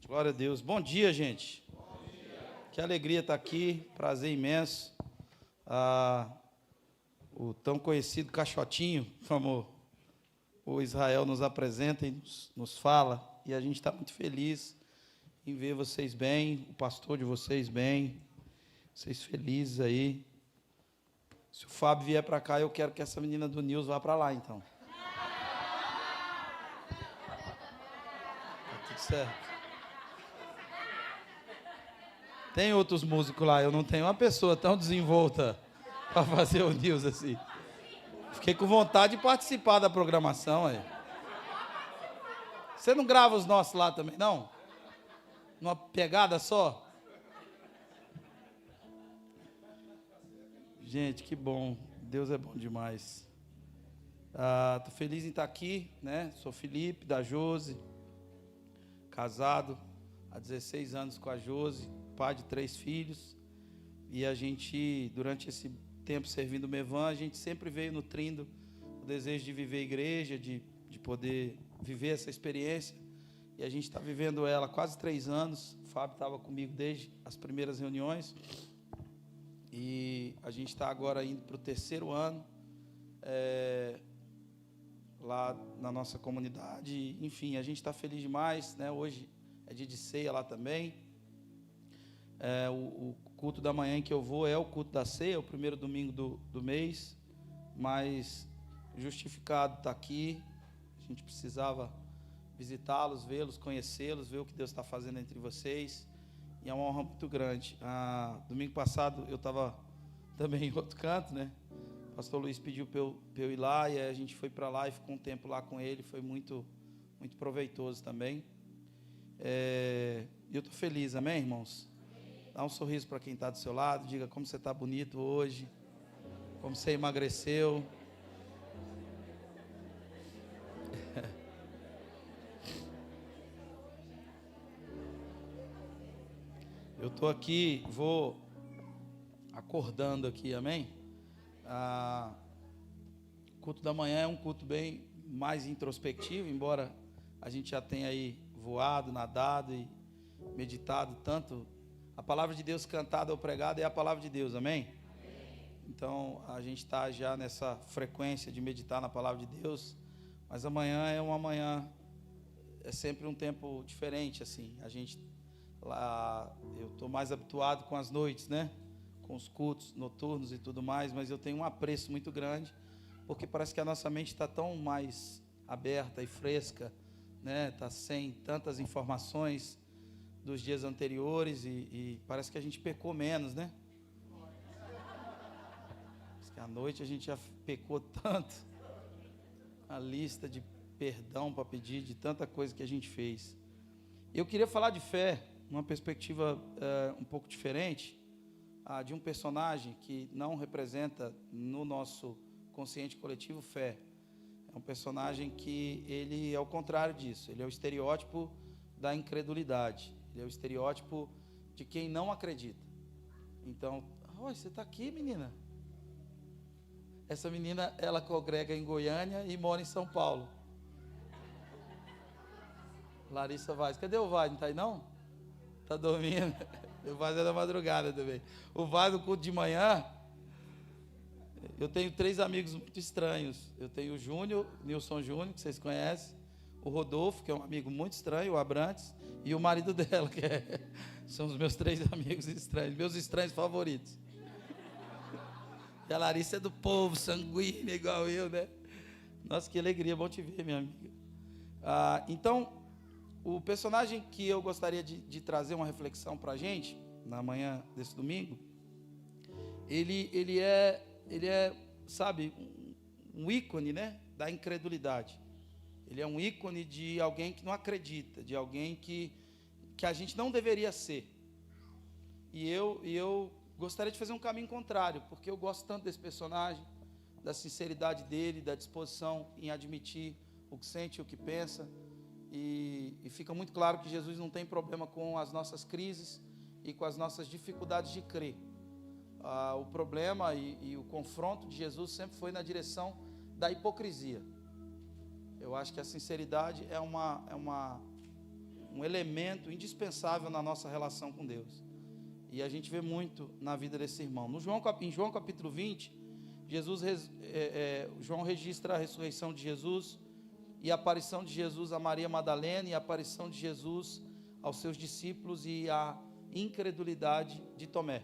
Glória a Deus. Bom dia, gente. Bom dia. Que alegria estar aqui, prazer imenso. O tão conhecido Caixotinho, como o Israel nos apresenta e nos fala, e a gente está muito feliz em ver vocês bem, o pastor de vocês bem, vocês felizes aí. Se o Fábio vier para cá, eu quero que essa menina do Nils vá para lá, então. Tá tudo certo. Tem outros músicos lá, eu não tenho uma pessoa tão desenvolta para fazer o Nils assim. Fiquei com vontade de participar da programação aí. Você não grava os nossos lá também, não? Numa pegada só? Gente, que bom. Deus é bom demais. Estou feliz em estar aqui, né? Sou Felipe, da Josi, casado há 16 anos com a Josi, pai de 3 filhos. E a gente, durante esse tempo servindo o Mevan, a gente sempre veio nutrindo o desejo de viver a igreja, de poder viver essa experiência. E a gente está vivendo ela há quase 3 anos. O Fábio estava comigo desde as primeiras reuniões. E a gente está agora indo para o 3º ano, lá na nossa comunidade. Enfim, a gente está feliz demais, né? Hoje é dia de ceia lá também. O culto da manhã em que eu vou é o culto da ceia, o primeiro domingo do mês, mas justificado está aqui. A gente precisava visitá-los, vê-los, conhecê-los, ver o que Deus está fazendo entre vocês, e é uma honra muito grande. Domingo passado eu estava também em outro canto, né? O pastor Luiz pediu para eu ir lá, e a gente foi para lá e ficou um tempo lá com ele, foi muito, muito proveitoso também. E eu estou feliz, amém, irmãos? Dá um sorriso para quem está do seu lado, diga como você está bonito hoje, como você emagreceu. Eu estou aqui, vou acordando aqui, amém? O culto da manhã é um culto bem mais introspectivo, embora a gente já tenha aí voado, nadado e meditado tanto. A palavra de Deus cantada ou pregada é a palavra de Deus, amém? Então, a gente está já nessa frequência de meditar na palavra de Deus, mas amanhã é uma manhã, é sempre um tempo diferente, assim. A gente, lá, eu estou mais habituado com as noites, né? Com os cultos noturnos e tudo mais, mas eu tenho um apreço muito grande, porque parece que a nossa mente está tão mais aberta e fresca, né? Está sem tantas informações dos dias anteriores e parece que a gente pecou menos, né? Parece que à noite a gente já pecou tanto, a lista de perdão para pedir, de tanta coisa que a gente fez. Eu queria falar de fé, numa perspectiva um pouco diferente, de um personagem que não representa no nosso consciente coletivo fé. É um personagem que ele é o contrário disso, ele é o estereótipo da incredulidade. Ele é o estereótipo de quem não acredita. Então, você está aqui, menina? Essa menina, ela congrega em Goiânia e mora em São Paulo. Larissa Vaz. Cadê o Vaz? Não está aí, não? Está dormindo. O Vaz é da madrugada também. O Vaz, no culto de manhã, eu tenho 3 amigos muito estranhos. Eu tenho o Júnior, Nilson Júnior, que vocês conhecem. O Rodolfo, que é um amigo muito estranho, o Abrantes, e o marido dela, que são os meus 3 amigos estranhos, meus estranhos favoritos. E a Larissa é do povo, sanguínea, igual eu, né? Nossa, que alegria, bom te ver, minha amiga. Então, o personagem que eu gostaria de trazer uma reflexão para a gente, na manhã desse domingo, ele é, sabe, um ícone, né, da incredulidade. Ele é um ícone de alguém que não acredita, de alguém que a gente não deveria ser. E eu gostaria de fazer um caminho contrário, porque eu gosto tanto desse personagem, da sinceridade dele, da disposição em admitir o que sente e o que pensa. E fica muito claro que Jesus não tem problema com as nossas crises e com as nossas dificuldades de crer. O problema e o confronto de Jesus sempre foi na direção da hipocrisia. Eu acho que a sinceridade é um um elemento indispensável na nossa relação com Deus. E a gente vê muito na vida desse irmão. Em João capítulo 20, João registra a ressurreição de Jesus e a aparição de Jesus a Maria Madalena e a aparição de Jesus aos seus discípulos e a incredulidade de Tomé.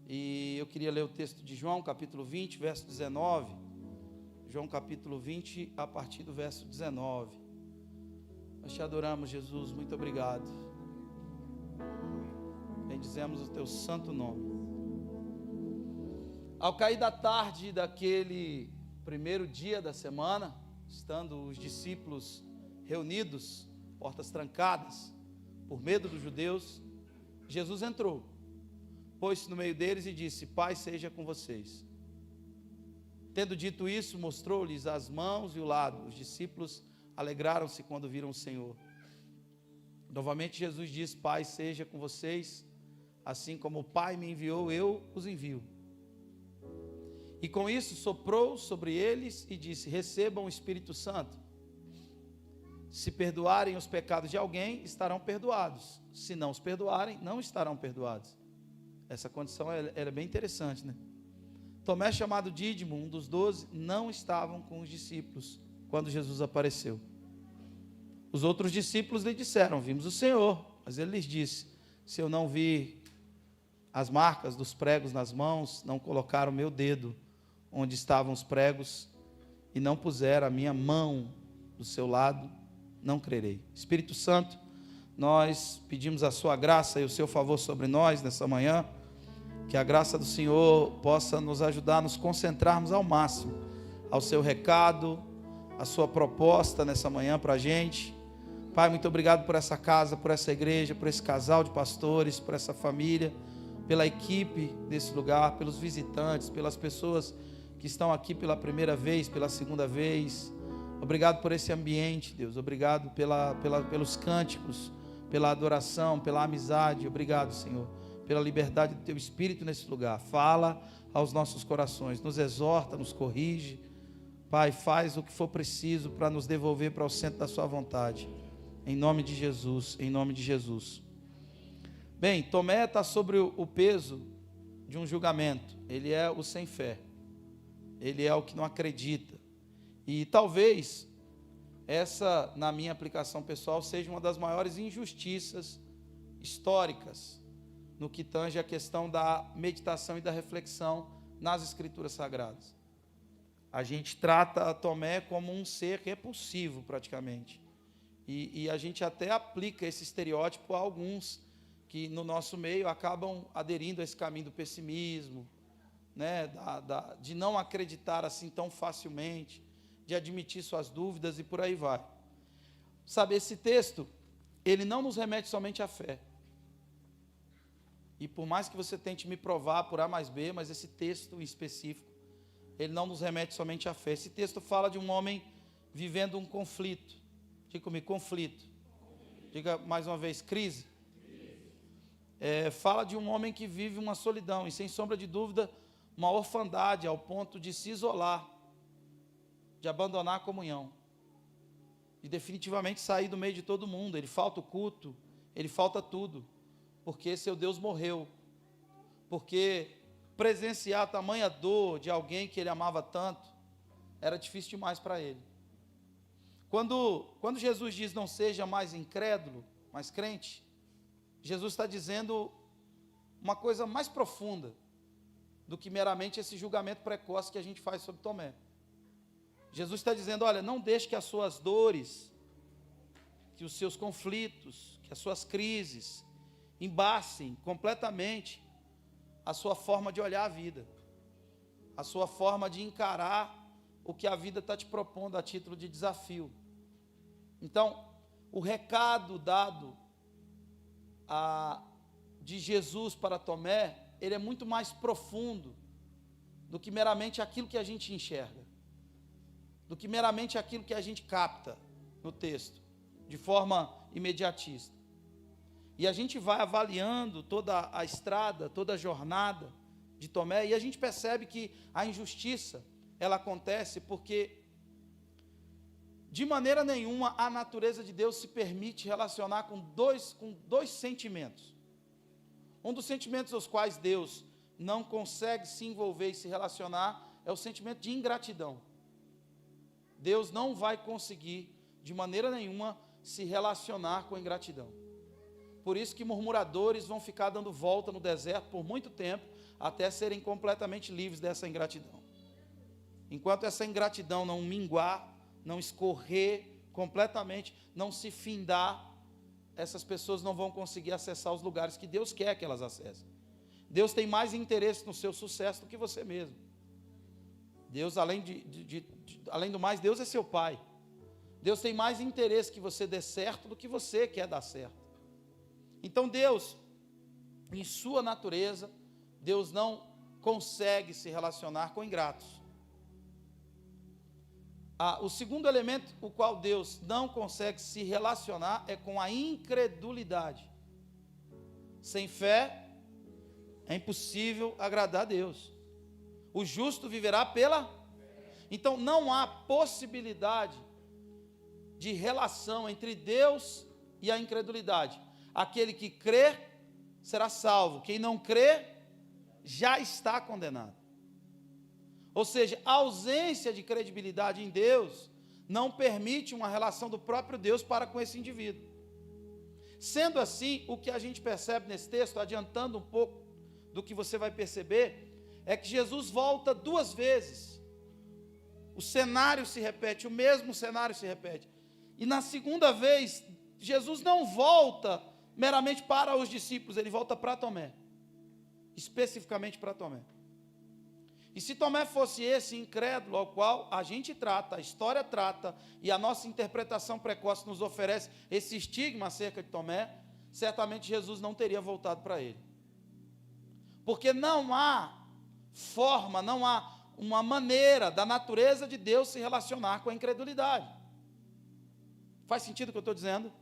E eu queria ler o texto de João capítulo 20, verso 19. João capítulo 20, a partir do verso 19. Nós te adoramos, Jesus, muito obrigado. Bendizemos o teu santo nome. Ao cair da tarde daquele primeiro dia da semana, estando os discípulos reunidos, portas trancadas, por medo dos judeus, Jesus entrou, pôs-se no meio deles e disse: Paz seja com vocês. Tendo dito isso, mostrou-lhes as mãos e o lado. Os discípulos alegraram-se quando viram o Senhor. Novamente Jesus disse: Paz seja com vocês, assim como o Pai me enviou, eu os envio. E com isso soprou sobre eles e disse: Recebam o Espírito Santo. Se perdoarem os pecados de alguém, estarão perdoados. Se não os perdoarem, não estarão perdoados. Essa condição ela é bem interessante, né? Tomé, chamado Dídimo, um dos 12, não estavam com os discípulos quando Jesus apareceu. Os outros discípulos lhe disseram: Vimos o Senhor. Mas ele lhes disse: Se eu não vir as marcas dos pregos nas mãos, não colocar o meu dedo onde estavam os pregos, e não puser a minha mão do seu lado, não crerei. Espírito Santo, nós pedimos a sua graça e o seu favor sobre nós nessa manhã, que a graça do Senhor possa nos ajudar a nos concentrarmos ao máximo ao seu recado, a sua proposta nessa manhã para a gente. Pai, muito obrigado por essa casa, por essa igreja, por esse casal de pastores, por essa família, pela equipe desse lugar, pelos visitantes, pelas pessoas que estão aqui pela primeira vez, pela segunda vez. Obrigado por esse ambiente, Deus. Obrigado pelos cânticos, pela adoração, pela amizade. Obrigado, Senhor, pela liberdade do Teu Espírito nesse lugar. Fala aos nossos corações, nos exorta, nos corrige. Pai, faz o que for preciso para nos devolver para o centro da Sua vontade. Em nome de Jesus, em nome de Jesus. Bem, Tomé está sobre o peso de um julgamento. Ele é o sem fé. Ele é o que não acredita. E talvez essa, na minha aplicação pessoal, seja uma das maiores injustiças históricas no que tange a questão da meditação e da reflexão nas Escrituras Sagradas. A gente trata Tomé como um ser repulsivo, praticamente. E a gente até aplica esse estereótipo a alguns que no nosso meio acabam aderindo a esse caminho do pessimismo, né, de não acreditar assim tão facilmente, de admitir suas dúvidas e por aí vai. Sabe, esse texto, ele não nos remete somente à fé. E por mais que você tente me provar por A mais B, mas esse texto em específico, ele não nos remete somente à fé. Esse texto fala de um homem vivendo um conflito. Diga comigo, conflito. Diga mais uma vez, crise. Fala de um homem que vive uma solidão e, sem sombra de dúvida, uma orfandade ao ponto de se isolar, de abandonar a comunhão, de definitivamente sair do meio de todo mundo. Ele falta o culto, ele falta tudo, porque seu Deus morreu, porque presenciar a tamanha dor de alguém que ele amava tanto, era difícil demais para ele. Quando Jesus diz não seja mais incrédulo, mas crente, Jesus está dizendo uma coisa mais profunda do que meramente esse julgamento precoce que a gente faz sobre Tomé. Jesus está dizendo, olha, não deixe que as suas dores, que os seus conflitos, que as suas crises embacem completamente a sua forma de olhar a vida, a sua forma de encarar o que a vida está te propondo a título de desafio. Então, o recado dado de Jesus para Tomé, ele é muito mais profundo do que meramente aquilo que a gente enxerga, do que meramente aquilo que a gente capta no texto, de forma imediatista. E a gente vai avaliando toda a estrada, toda a jornada de Tomé, e a gente percebe que a injustiça, ela acontece porque De maneira nenhuma a natureza de Deus se permite relacionar com dois sentimentos. Um dos sentimentos aos quais Deus não consegue se envolver e se relacionar é o sentimento de ingratidão. Deus não vai conseguir, de maneira nenhuma, se relacionar com ingratidão. Por isso que murmuradores vão ficar dando volta no deserto por muito tempo, até serem completamente livres dessa ingratidão. Enquanto essa ingratidão não minguar, não escorrer completamente, não se findar, essas pessoas não vão conseguir acessar os lugares que Deus quer que elas acessem. Deus tem mais interesse no seu sucesso do que você mesmo. Deus, além do mais, Deus é seu Pai. Deus tem mais interesse que você dê certo do que você quer dar certo. Então Deus, em sua natureza, Deus não consegue se relacionar com ingratos. O segundo elemento, o qual Deus não consegue se relacionar, é com a incredulidade. Sem fé, é impossível agradar a Deus. O justo viverá pela... Então, não há possibilidade de relação entre Deus e a incredulidade. Aquele que crê será salvo. Quem não crê, já está condenado. Ou seja, a ausência de credibilidade em Deus não permite uma relação do próprio Deus para com esse indivíduo. Sendo assim, o que a gente percebe nesse texto, adiantando um pouco do que você vai perceber, é que Jesus volta 2 vezes. O cenário se repete, o mesmo cenário se repete. E na segunda vez, Jesus não volta meramente para os discípulos, ele volta para Tomé. Especificamente para Tomé. E se Tomé fosse esse incrédulo ao qual a gente trata, a história trata, e a nossa interpretação precoce nos oferece esse estigma acerca de Tomé, certamente Jesus não teria voltado para ele. Porque não há forma, não há uma maneira da natureza de Deus se relacionar com a incredulidade. Faz sentido o que eu estou dizendo?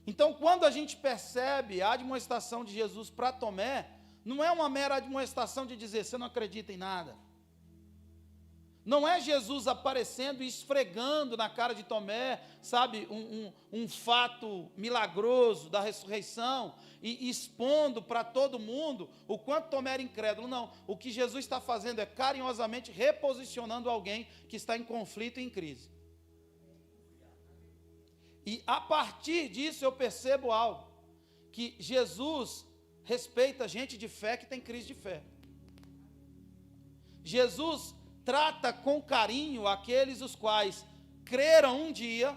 Então, quando a gente percebe a admoestação de Jesus para Tomé, não é uma mera admoestação de dizer, você não acredita em nada. Não é Jesus aparecendo e esfregando na cara de Tomé, sabe, um fato milagroso da ressurreição e expondo para todo mundo o quanto Tomé era incrédulo. Não, o que Jesus está fazendo é carinhosamente reposicionando alguém que está em conflito e em crise. E a partir disso eu percebo algo, que Jesus respeita gente de fé que tem crise de fé. Jesus trata com carinho aqueles os quais creram um dia,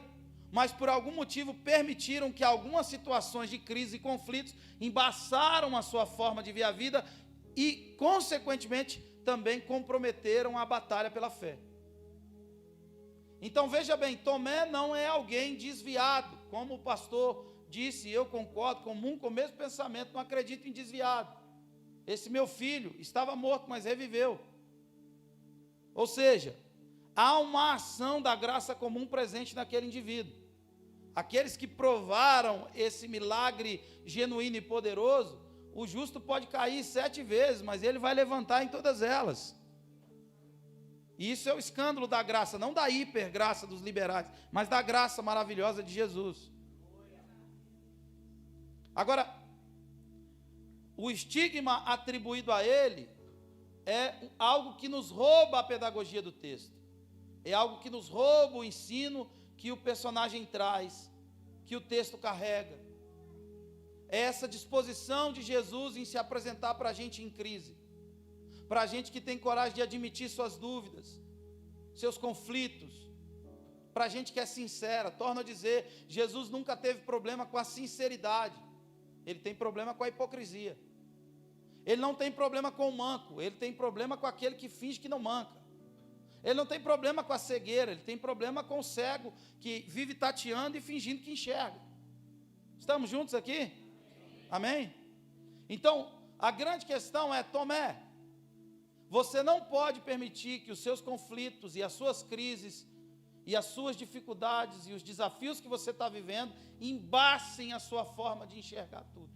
mas por algum motivo permitiram que algumas situações de crise e conflitos embaçaram a sua forma de ver a vida e, consequentemente, também comprometeram a batalha pela fé. Então veja bem, Tomé não é alguém desviado, como o pastor disse, eu concordo, comum com o mesmo pensamento, não acredito em desviado. Esse meu filho estava morto, mas reviveu. Ou seja, há uma ação da graça comum presente naquele indivíduo. Aqueles que provaram esse milagre genuíno e poderoso, o justo pode cair 7 vezes, mas ele vai levantar em todas elas. E isso é o escândalo da graça, não da hipergraça dos liberais, mas da graça maravilhosa de Jesus. Agora, o estigma atribuído a ele é algo que nos rouba a pedagogia do texto. É algo que nos rouba o ensino que o personagem traz, que o texto carrega. É essa disposição de Jesus em se apresentar para a gente em crise. Para a gente que tem coragem de admitir suas dúvidas, seus conflitos. Para a gente que é sincera. Torno a dizer, Jesus nunca teve problema com a sinceridade. Ele tem problema com a hipocrisia. Ele não tem problema com o manco, ele tem problema com aquele que finge que não manca. Ele não tem problema com a cegueira, ele tem problema com o cego que vive tateando e fingindo que enxerga. Estamos juntos aqui? Amém? Então, a grande questão é, Tomé, você não pode permitir que os seus conflitos e as suas crises e as suas dificuldades e os desafios que você está vivendo embacem a sua forma de enxergar tudo.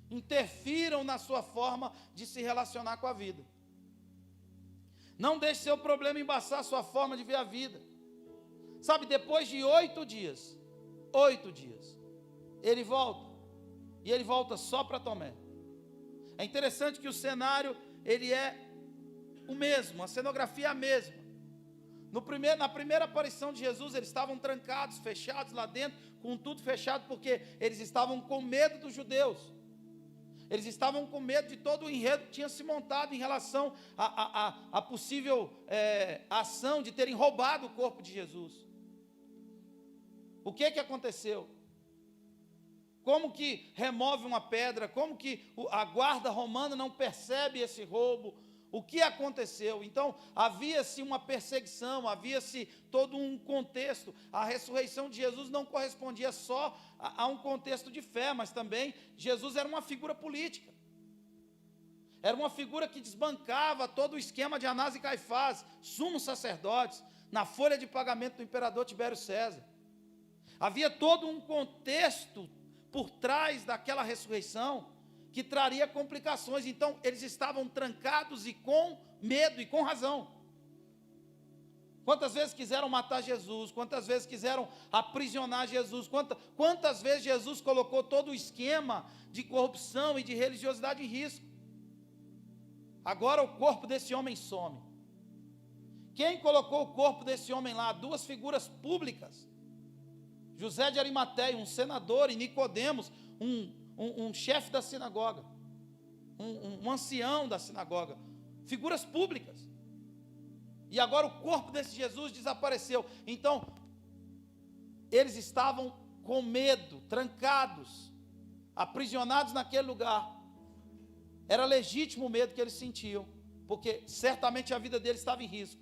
Interfiram na sua forma de se relacionar com a vida. Não deixe seu problema embaçar a sua forma de ver a vida. Sabe, depois de 8 dias, ele volta. E ele volta só para Tomé. É interessante que o cenário, ele é o mesmo, a cenografia é a mesma. Na primeira aparição de Jesus, eles estavam trancados, fechados lá dentro, com tudo fechado, porque eles estavam com medo dos judeus. Eles estavam com medo de todo o enredo que tinha se montado em relação à possível ação de terem roubado o corpo de Jesus. O que aconteceu? Como que remove uma pedra? Como que a guarda romana não percebe esse roubo? O que aconteceu? Então, havia-se uma perseguição, havia-se todo um contexto. A ressurreição de Jesus não correspondia só a um contexto de fé, mas também Jesus era uma figura política. Era uma figura que desbancava todo o esquema de Anás e Caifás, sumos sacerdotes, na folha de pagamento do imperador Tibério César. Havia todo um contexto por trás daquela ressurreição que traria complicações. Então, eles estavam trancados e com medo e com razão. Quantas vezes quiseram matar Jesus? Quantas vezes quiseram aprisionar Jesus? Quantas vezes Jesus colocou todo o esquema de corrupção e de religiosidade em risco? Agora o corpo desse homem some. Quem colocou o corpo desse homem lá? 2 figuras públicas. José de Arimateia, um senador, e Nicodemos, um chefe da sinagoga, um ancião da sinagoga, figuras públicas. E agora o corpo desse Jesus desapareceu. Então, eles estavam com medo, trancados, aprisionados naquele lugar. Era legítimo o medo que eles sentiam, porque certamente a vida deles estava em risco.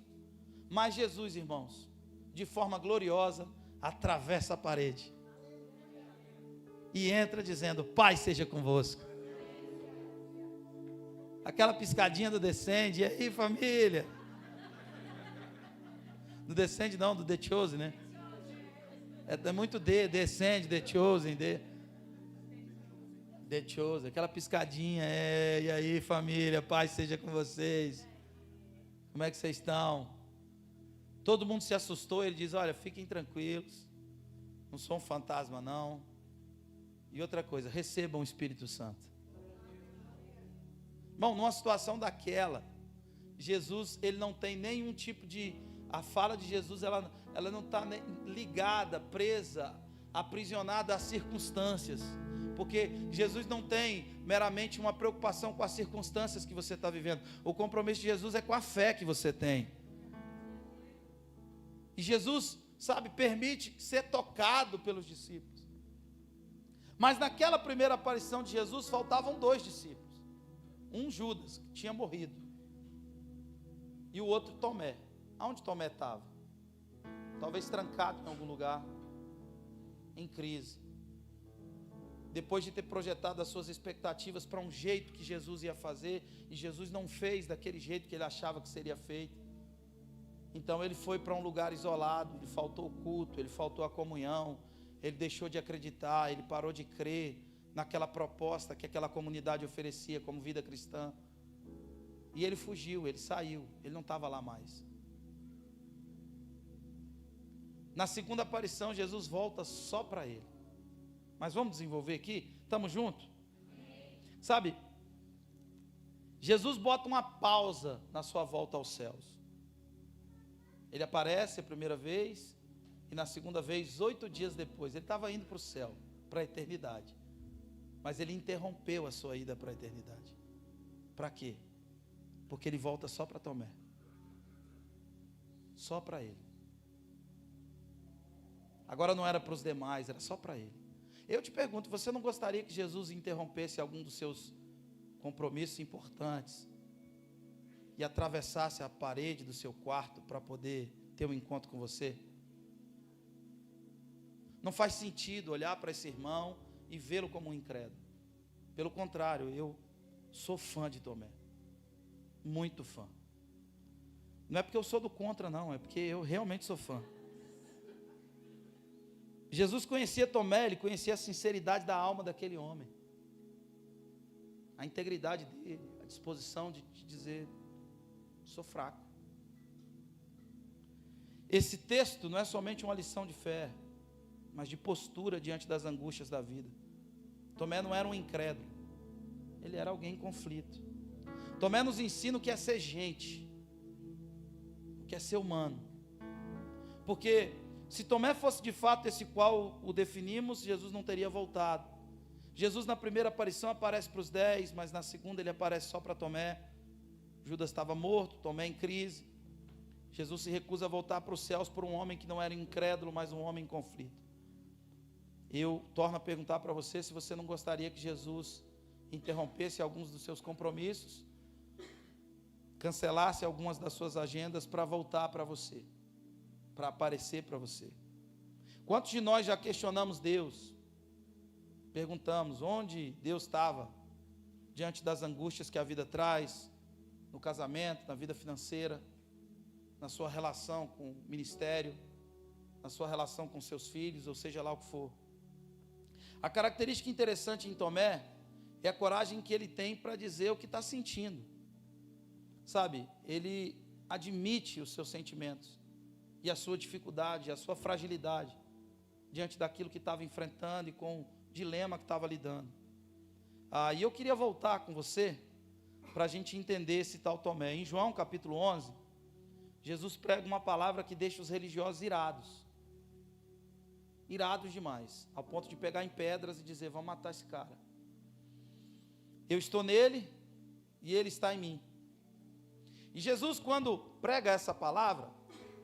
Mas Jesus, irmãos, de forma gloriosa, atravessa a parede e entra dizendo: Pai seja convosco. Aquela piscadinha do Descende. E aí, família? Do Descende não, do The Chosen, né? É muito Descende, The Chosen, The Chosen. Aquela piscadinha. E aí, família? Pai seja com vocês. Como é que vocês estão? Todo mundo se assustou. Ele diz: olha, fiquem tranquilos, não sou um fantasma não. E outra coisa, recebam o Espírito Santo. Bom, numa situação daquela, Jesus, ele não tem nenhum tipo de... A fala de Jesus, ela não está ligada, presa, aprisionada às circunstâncias. Porque Jesus não tem meramente uma preocupação com as circunstâncias que você está vivendo. O compromisso de Jesus é com a fé que você tem. E Jesus, sabe, permite ser tocado pelos discípulos. Mas naquela primeira aparição de Jesus, faltavam 2 discípulos. Um Judas, que tinha morrido. E o outro Tomé. Aonde Tomé estava? Talvez trancado em algum lugar, em crise. Depois de ter projetado as suas expectativas para um jeito que Jesus ia fazer, e Jesus não fez daquele jeito que ele achava que seria feito. Então ele foi para um lugar isolado, ele faltou o culto, ele faltou a comunhão, ele deixou de acreditar, ele parou de crer naquela proposta que aquela comunidade oferecia como vida cristã. E ele fugiu, ele saiu, ele não estava lá mais. Na segunda aparição, Jesus volta só para ele. Mas vamos desenvolver aqui? Estamos juntos? Sabe, Jesus bota uma pausa na sua volta aos céus. Ele aparece a primeira vez, e na segunda vez, 8 dias depois. Ele estava indo para o céu, para a eternidade. Mas ele interrompeu a sua ida para a eternidade. Para quê? Porque ele volta só para Tomé. Só para ele. Agora não era para os demais, era só para ele. Eu te pergunto, você não gostaria que Jesus interrompesse algum dos seus compromissos importantes e atravessasse a parede do seu quarto para poder ter um encontro com você? Não faz sentido olhar para esse irmão e vê-lo como um incrédulo. Pelo contrário, eu sou fã de Tomé. Muito fã. Não é porque eu sou do contra, não, é porque eu realmente sou fã. Jesus conhecia Tomé, ele conhecia a sinceridade da alma daquele homem, a integridade dele, a disposição de dizer: sou fraco. esse texto não é somente uma lição de fé, mas de postura diante das angústias da vida. Tomé não era um incrédulo, ele era alguém em conflito. Tomé nos ensina o que é ser gente, o que é ser humano. Porque se Tomé fosse de fato esse qual o definimos, Jesus não teria voltado. Jesus na primeira aparição aparece para os 10, mas na segunda ele aparece só para Tomé. Judas estava morto, Tomé em crise. Jesus se recusa a voltar para os céus por um homem que não era incrédulo, mas um homem em conflito. Eu torno a perguntar para você se você não gostaria que Jesus interrompesse alguns dos seus compromissos, cancelasse algumas das suas agendas para voltar para você, para aparecer para você. Quantos de nós já questionamos Deus? Perguntamos onde Deus estava diante das angústias que a vida traz, no casamento, na vida financeira, na sua relação com o ministério, na sua relação com seus filhos, ou seja lá o que for. A característica interessante em Tomé é a coragem que ele tem para dizer o que está sentindo. Sabe, ele admite os seus sentimentos e a sua dificuldade, a sua fragilidade diante daquilo que estava enfrentando e com o dilema que estava lidando. E eu queria voltar com você para a gente entender esse tal Tomé. Em João capítulo 11, Jesus prega uma palavra que deixa os religiosos irados. Irados demais, ao ponto de pegar em pedras e dizer, vamos matar esse cara. Eu estou nele e ele está em mim. E Jesus, quando prega essa palavra,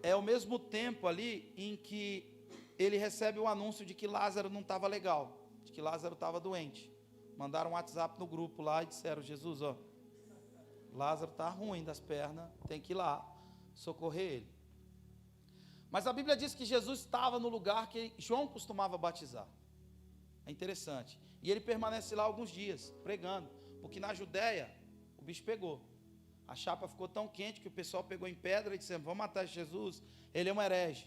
é ao mesmo tempo ali em que ele recebe o anúncio de que Lázaro não estava legal, de que Lázaro estava doente. Mandaram um WhatsApp no grupo lá e disseram, Jesus, Lázaro está ruim das pernas, tem que ir lá socorrer ele. Mas a Bíblia diz que Jesus estava no lugar que João costumava batizar. É interessante. E ele permanece lá alguns dias, pregando, porque na Judéia o bicho pegou. A chapa ficou tão quente que o pessoal pegou em pedra e disse, vamos matar Jesus, ele é um herege.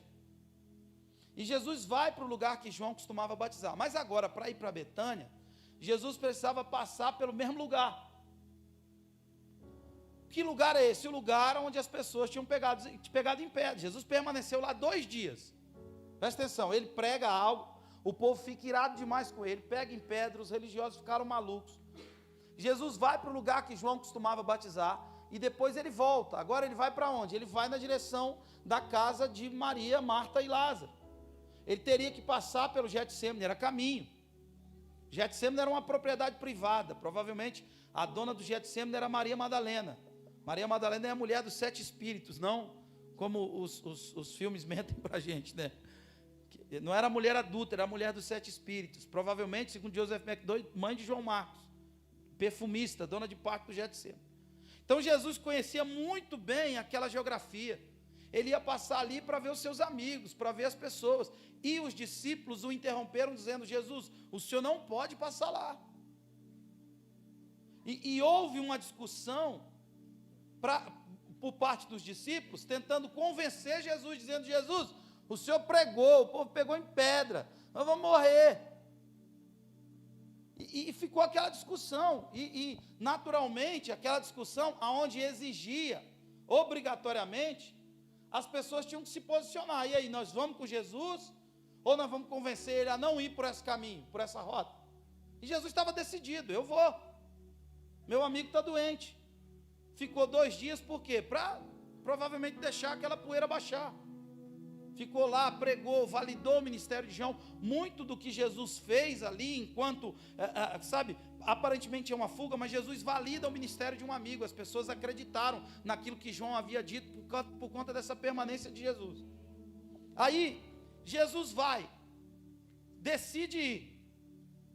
E Jesus vai para o lugar que João costumava batizar. Mas agora, para ir para Betânia, Jesus precisava passar pelo mesmo lugar. Que lugar é esse? O lugar onde as pessoas tinham pegado em pedra. Jesus permaneceu lá 2 dias. Presta atenção, ele prega algo, o povo fica irado demais com ele, pega em pedra, os religiosos ficaram malucos. Jesus vai para o lugar que João costumava batizar, e depois ele volta. Agora ele vai para onde? Ele vai na direção da casa de Maria, Marta e Lázaro. Ele teria que passar pelo Getsêmani, era caminho. Getsêmani era uma propriedade privada, provavelmente a dona do Getsêmani era Maria Madalena. Maria Madalena é a mulher dos 7 espíritos, não como os filmes mentem para a gente, né? Não era a mulher adulta, era a mulher dos 7 espíritos. Provavelmente, segundo Joseph McDowell, mãe de João Marcos, perfumista, dona de parque do Getsêmani. Então Jesus conhecia muito bem aquela geografia. Ele ia passar ali para ver os seus amigos, para ver as pessoas. E os discípulos o interromperam dizendo, Jesus, o senhor não pode passar lá. E houve uma discussão por parte dos discípulos, tentando convencer Jesus, dizendo, Jesus, o senhor pregou, o povo pegou em pedra, nós vamos morrer. E ficou aquela discussão, e naturalmente, aquela discussão, onde exigia, obrigatoriamente, as pessoas tinham que se posicionar. E aí, nós vamos com Jesus, ou nós vamos convencer ele a não ir por esse caminho, por essa rota? E Jesus estava decidido, eu vou, meu amigo está doente. Ficou 2 dias, por quê? Para provavelmente deixar aquela poeira baixar. Ficou lá, pregou, validou o ministério de João. Muito do que Jesus fez ali, enquanto, aparentemente é uma fuga, mas Jesus valida o ministério de um amigo. As pessoas acreditaram naquilo que João havia dito por conta dessa permanência de Jesus. Aí, Jesus vai, decide ir.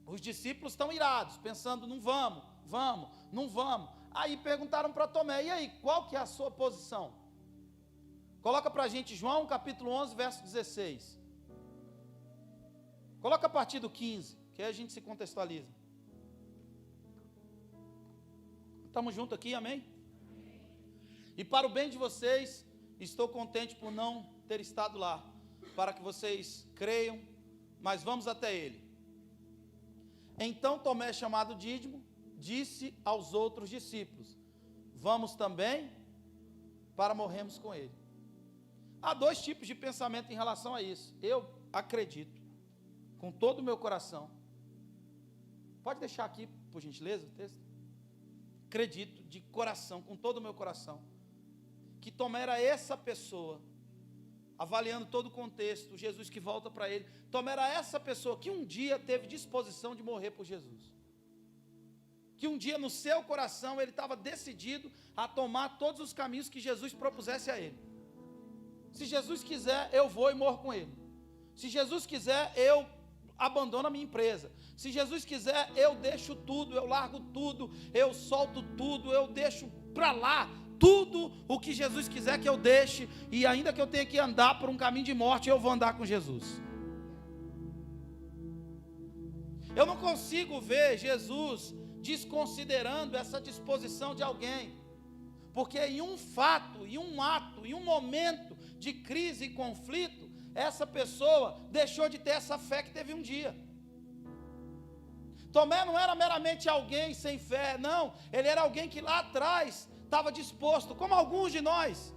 Os discípulos estão irados, pensando, não vamos, não vamos. Aí perguntaram para Tomé, e aí, qual que é a sua posição? Coloca para a gente João capítulo 11, verso 16. Coloca a partir do 15, que aí a gente se contextualiza. Estamos juntos aqui, amém? E para o bem de vocês, estou contente por não ter estado lá, para que vocês creiam, mas vamos até ele. Então Tomé, chamado Dídimo, disse aos outros discípulos, vamos também para morrermos com ele. Há dois tipos de pensamento em relação a isso. Eu acredito, com todo o meu coração. Pode deixar aqui, por gentileza, o texto? Acredito de coração, com todo o meu coração, que Tomé era essa pessoa, avaliando todo o contexto, Jesus que volta para ele, Tomé era essa pessoa que um dia teve disposição de morrer por Jesus. Que um dia no seu coração ele estava decidido a tomar todos os caminhos que Jesus propusesse a ele. Se Jesus quiser, eu vou e morro com ele. Se Jesus quiser, eu abandono a minha empresa. Se Jesus quiser, eu deixo tudo, eu largo tudo, eu solto tudo, eu deixo para lá tudo o que Jesus quiser que eu deixe, e ainda que eu tenha que andar por um caminho de morte, eu vou andar com Jesus. Eu não consigo ver Jesus desconsiderando essa disposição de alguém, porque em um fato, em um ato, em um momento de crise e conflito, essa pessoa deixou de ter essa fé que teve um dia. Tomé não era meramente alguém sem fé, não, ele era alguém que lá atrás estava disposto, como alguns de nós.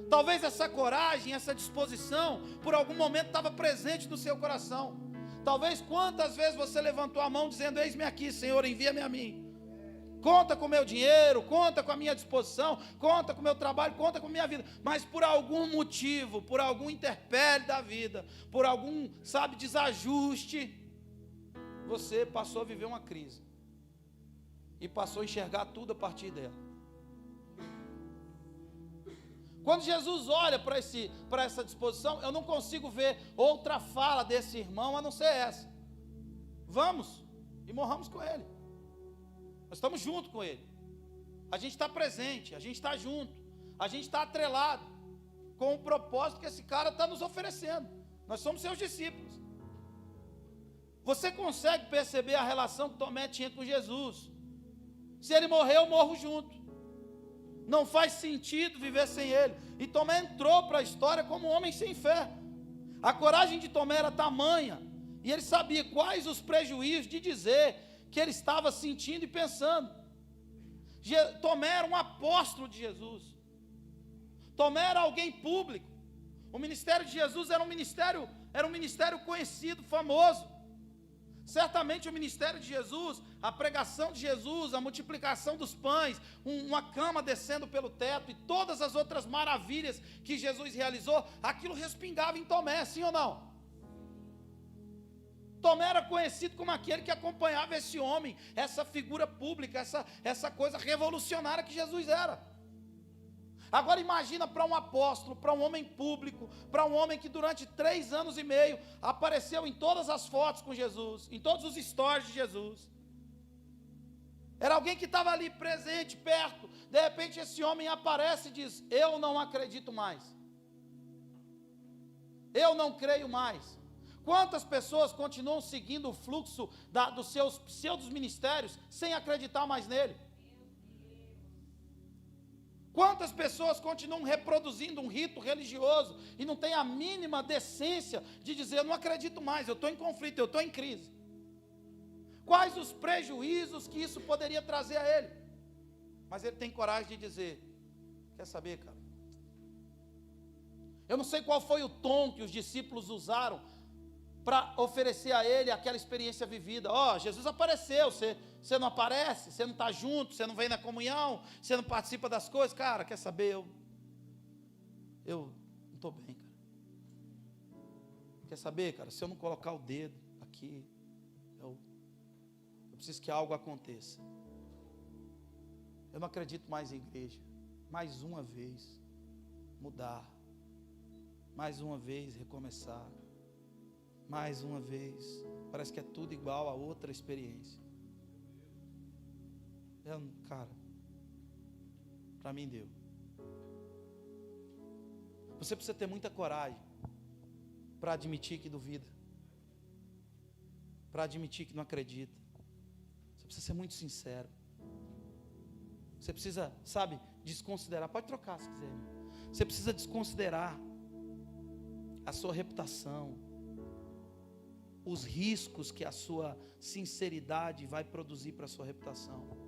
Talvez essa coragem, essa disposição, por algum momento estava presente no seu coração. Talvez quantas vezes você levantou a mão dizendo: eis-me aqui, Senhor, envia-me a mim. Conta com o meu dinheiro, conta com a minha disposição, conta com o meu trabalho, conta com a minha vida. Mas por algum motivo, por algum interpério da vida, por algum, desajuste, você passou a viver uma crise. E passou a enxergar tudo a partir dela. Quando Jesus olha para essa disposição, eu não consigo ver outra fala desse irmão a não ser essa: vamos e morramos com ele. Nós estamos junto com ele. A gente está presente, a gente está junto, a gente está atrelado com o propósito que esse cara está nos oferecendo. Nós somos seus discípulos. Você consegue perceber a relação que Tomé tinha com Jesus? Se ele morrer, eu morro junto. Não faz sentido viver sem ele. E Tomé entrou para a história como um homem sem fé. A coragem de Tomé era tamanha, e ele sabia quais os prejuízos de dizer que ele estava sentindo e pensando. Tomé era um apóstolo de Jesus. Tomé era alguém público. O ministério de Jesus era um ministério conhecido, famoso. Certamente o ministério de Jesus, a pregação de Jesus, a multiplicação dos pães, uma cama descendo pelo teto e todas as outras maravilhas que Jesus realizou, aquilo respingava em Tomé, sim ou não? Tomé era conhecido como aquele que acompanhava esse homem, essa figura pública, essa coisa revolucionária que Jesus era. Agora imagina para um apóstolo, para um homem público, para um homem que durante 3 anos e meio apareceu em todas as fotos com Jesus, em todos os stories de Jesus. Era alguém que estava ali presente, perto. De repente esse homem aparece e diz: eu não acredito mais. Eu não creio mais. Quantas pessoas continuam seguindo o fluxo dos seus pseudos ministérios sem acreditar mais nele? Quantas pessoas continuam reproduzindo um rito religioso e não tem a mínima decência de dizer: eu não acredito mais, eu estou em conflito, eu estou em crise? Quais os prejuízos que isso poderia trazer a ele? Mas ele tem coragem de dizer: quer saber, cara? Eu não sei qual foi o tom que os discípulos usaram para oferecer a ele aquela experiência vivida. Jesus apareceu, você não aparece, você não está junto, você não vem na comunhão, você não participa das coisas. Cara, quer saber, eu não estou bem, cara. Quer saber, cara, se eu não colocar o dedo aqui, eu preciso que algo aconteça. Eu não acredito mais em igreja. Mais uma vez mudar, mais uma vez recomeçar, mais uma vez, parece que é tudo igual a outra experiência. Cara, para mim deu. Você precisa ter muita coragem para admitir que duvida, para admitir que não acredita. Você precisa ser muito sincero. Você precisa, desconsiderar. Pode trocar se quiser, irmão. Você precisa desconsiderar a sua reputação, os riscos que a sua sinceridade vai produzir para a sua reputação.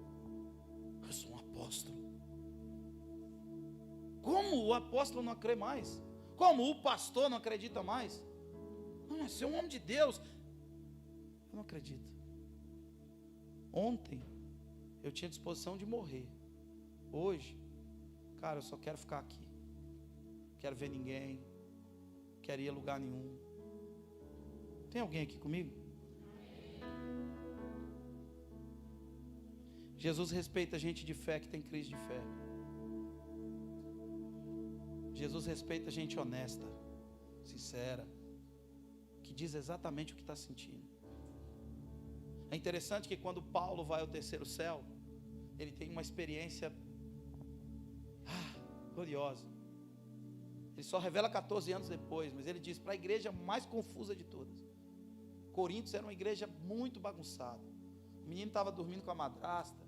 Eu sou um apóstolo. Como o apóstolo não crê mais? Como o pastor não acredita mais? Não, você é um homem de Deus. Eu não acredito. Ontem eu tinha disposição de morrer. Hoje, cara, eu só quero ficar aqui. Quero ver ninguém. Quero ir a lugar nenhum. Tem alguém aqui comigo? Jesus respeita gente de fé que tem crise de fé. Jesus respeita gente honesta, sincera, que diz exatamente o que está sentindo. É interessante que quando Paulo vai ao terceiro céu, ele tem uma experiência gloriosa. Ele só revela 14 anos depois, mas ele diz para a igreja mais confusa de todas. Coríntios era uma igreja muito bagunçada. O menino estava dormindo com a madrasta.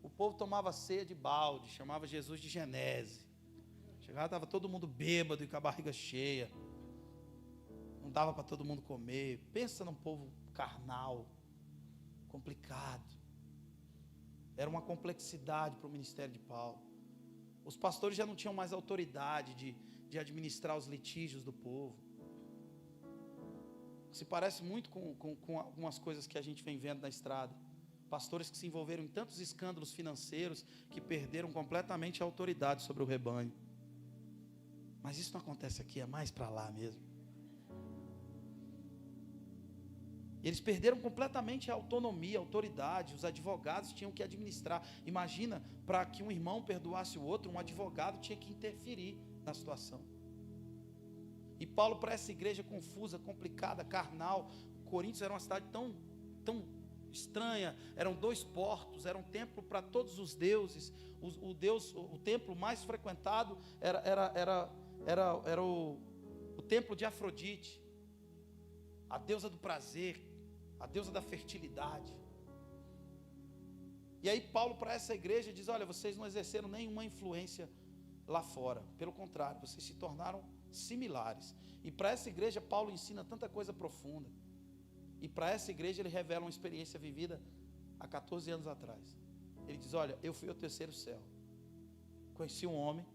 O povo tomava ceia de balde, chamava Jesus de Genese. Chegava, estava todo mundo bêbado e com a barriga cheia. Não dava para todo mundo comer. Pensa num povo carnal, complicado. Era uma complexidade para o ministério de Paulo. Os pastores já não tinham mais autoridade de administrar os litígios do povo. Se parece muito com algumas coisas que a gente vem vendo na estrada. Pastores que se envolveram em tantos escândalos financeiros que perderam completamente a autoridade sobre o rebanho. Mas isso não acontece aqui, é mais para lá mesmo. Eles perderam completamente a autonomia, a autoridade. Os advogados tinham que administrar. Imagina, para que um irmão perdoasse o outro, um advogado tinha que interferir na situação. E Paulo, para essa igreja confusa, complicada, carnal, Coríntios era uma cidade tão estranha. Eram 2 portos, era um templo para todos os deuses. O templo mais frequentado era o templo de Afrodite, a deusa do prazer, a deusa da fertilidade. E aí Paulo, para essa igreja, diz: olha, vocês não exerceram nenhuma influência lá fora, pelo contrário, vocês se tornaram similares. E para essa igreja Paulo ensina tanta coisa profunda. E para essa igreja ele revela uma experiência vivida há 14 anos atrás. Ele diz: olha, eu fui ao terceiro céu, conheci um homem.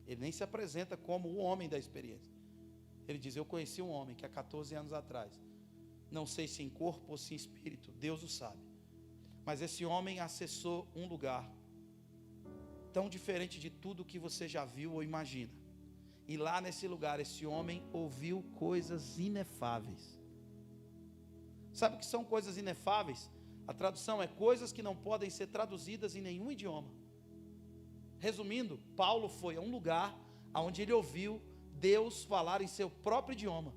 Ele nem se apresenta como o homem da experiência. Ele diz: eu conheci um homem que há 14 anos atrás, não sei se em corpo ou se em espírito, Deus o sabe, mas esse homem acessou um lugar tão diferente de tudo que você já viu ou imagina. E lá nesse lugar, esse homem ouviu coisas inefáveis. Sabe o que são coisas inefáveis? A tradução é coisas que não podem ser traduzidas em nenhum idioma. Resumindo, Paulo foi a um lugar onde ele ouviu Deus falar em seu próprio idioma.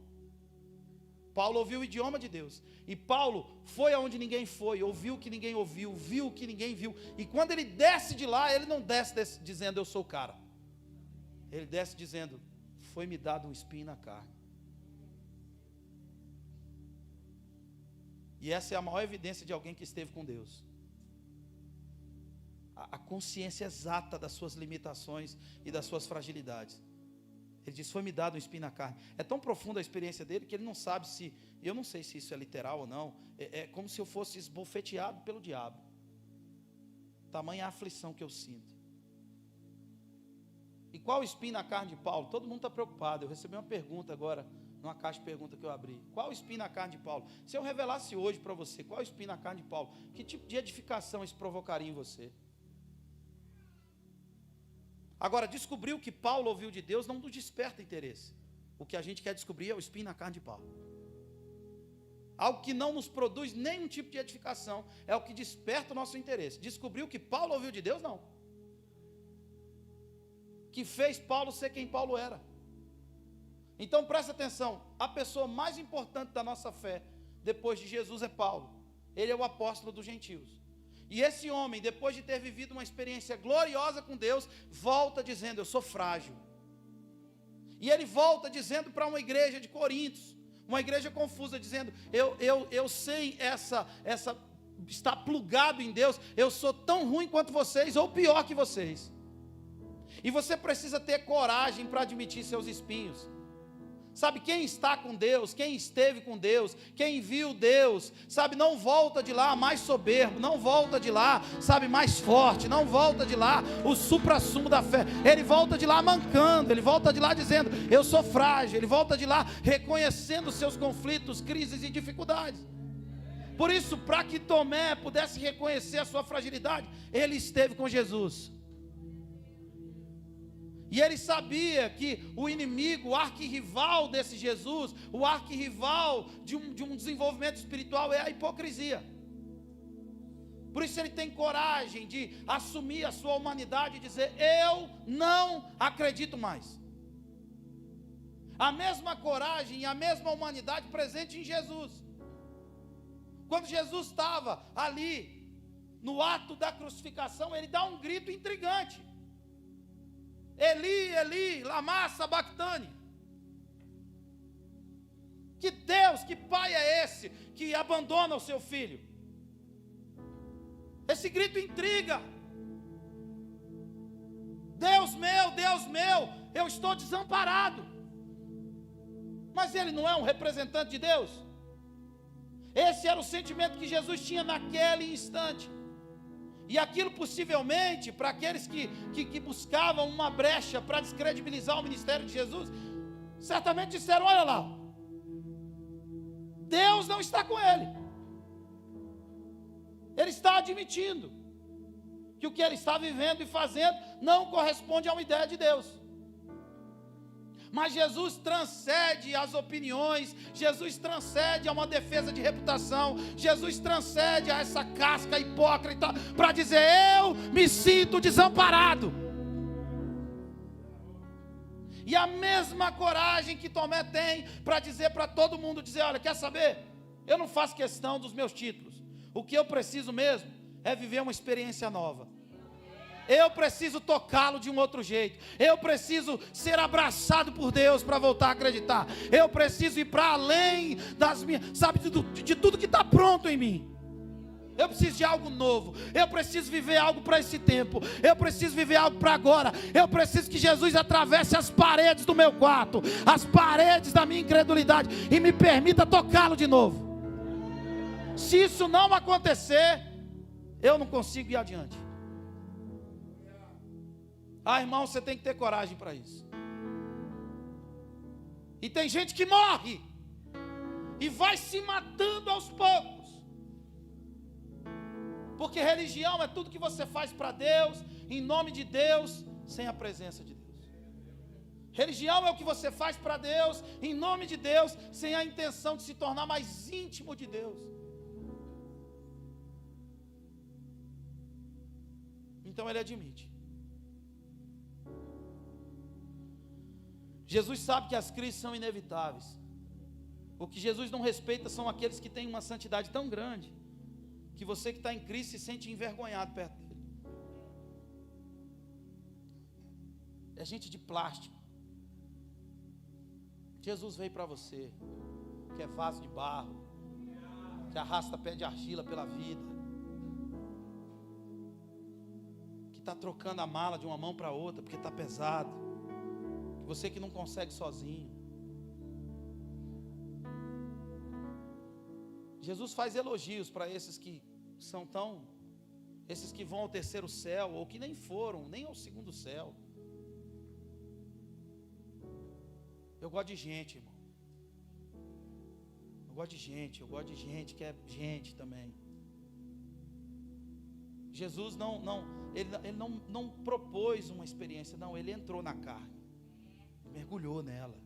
Paulo ouviu o idioma de Deus. E Paulo foi aonde ninguém foi, ouviu o que ninguém ouviu, viu o que ninguém viu. E quando ele desce de lá, ele não desce dizendo: eu sou o cara. Ele desce dizendo: foi-me dado um espinho na carne. E essa é a maior evidência de alguém que esteve com Deus. A consciência exata das suas limitações e das suas fragilidades. Ele diz: foi-me dado um espinho na carne. É tão profunda a experiência dele que ele não sabe se... Eu não sei se isso é literal ou não. É como se eu fosse esbofeteado pelo diabo. Tamanha a aflição que eu sinto. E qual o espinho na carne de Paulo? Todo mundo está preocupado. Eu recebi uma pergunta agora, numa caixa de pergunta que eu abri. Qual o espinho na carne de Paulo? Se eu revelasse hoje para você qual o espinho na carne de Paulo, que tipo de edificação isso provocaria em você? Agora, descobrir o que Paulo ouviu de Deus não nos desperta interesse. O que a gente quer descobrir é o espinho na carne de Paulo. Algo que não nos produz nenhum tipo de edificação é o que desperta o nosso interesse. Descobrir o que Paulo ouviu de Deus, não. Que fez Paulo ser quem Paulo era. Então presta atenção, a pessoa mais importante da nossa fé, depois de Jesus, é Paulo. Ele é o apóstolo dos gentios. E esse homem, depois de ter vivido uma experiência gloriosa com Deus, volta dizendo: eu sou frágil. E ele volta dizendo para uma igreja de Coríntios, uma igreja confusa, dizendo: eu sei está plugado em Deus, eu sou tão ruim quanto vocês, ou pior que vocês. E você precisa ter coragem para admitir seus espinhos. Sabe, quem está com Deus, quem esteve com Deus, quem viu Deus, sabe, não volta de lá mais soberbo, não volta de lá, sabe, mais forte, não volta de lá o suprassumo da fé. Ele volta de lá mancando, ele volta de lá dizendo, eu sou frágil, ele volta de lá reconhecendo seus conflitos, crises e dificuldades. Por isso, para que Tomé pudesse reconhecer a sua fragilidade, ele esteve com Jesus. E ele sabia que o inimigo, o arquirrival desse Jesus, o arquirrival de um desenvolvimento espiritual é a hipocrisia. Por isso ele tem coragem de assumir a sua humanidade e dizer, eu não acredito mais. A mesma coragem e a mesma humanidade presente em Jesus. Quando Jesus estava ali, no ato da crucificação, ele dá um grito intrigante. Eli, Eli, lama sabachthani. Que Deus, que pai é esse que abandona o seu filho? Esse grito intriga. Deus meu, eu estou desamparado. Mas ele não é um representante de Deus? Esse era o sentimento que Jesus tinha naquele instante. E aquilo possivelmente, para aqueles que buscavam uma brecha para descredibilizar o ministério de Jesus, certamente disseram, olha lá, Deus não está com ele. Ele está admitindo que o que ele está vivendo e fazendo não corresponde a uma ideia de Deus. Mas Jesus transcende as opiniões, Jesus transcende a uma defesa de reputação, Jesus transcende a essa casca hipócrita para dizer, eu me sinto desamparado. E a mesma coragem que Tomé tem para dizer para todo mundo, dizer, olha, quer saber? Eu não faço questão dos meus títulos, o que eu preciso mesmo é viver uma experiência nova. Eu preciso tocá-lo de um outro jeito. Eu preciso ser abraçado por Deus para voltar a acreditar. Eu preciso ir para além das minhas, sabe, de tudo que está pronto em mim. Eu preciso de algo novo. Eu preciso viver algo para esse tempo. Eu preciso viver algo para agora. Eu preciso que Jesus atravesse as paredes do meu quarto, as paredes da minha incredulidade e me permita tocá-lo de novo. Se isso não acontecer, eu não consigo ir adiante. Ah, irmão, você tem que ter coragem para isso. E tem gente que morre e vai se matando aos poucos, porque religião é tudo que você faz para Deus, em nome de Deus, sem a presença de Deus. Religião é o que você faz para Deus, em nome de Deus, sem a intenção de se tornar mais íntimo de Deus. Então ele admite. Jesus sabe que as crises são inevitáveis. O que Jesus não respeita são aqueles que têm uma santidade tão grande, que você que está em crise se sente envergonhado perto dele. É gente de plástico. Jesus veio para você, que é vaso de barro, que arrasta pé de argila pela vida, que está trocando a mala de uma mão para outra porque está pesado. Você que não consegue sozinho. Jesus faz elogios para esses que são esses que vão ao terceiro céu, ou que nem foram, nem ao segundo céu. Eu gosto de gente, irmão. Eu gosto de gente que é gente também. Jesus ele não propôs uma experiência, não, ele entrou na carne. Mergulhou nela.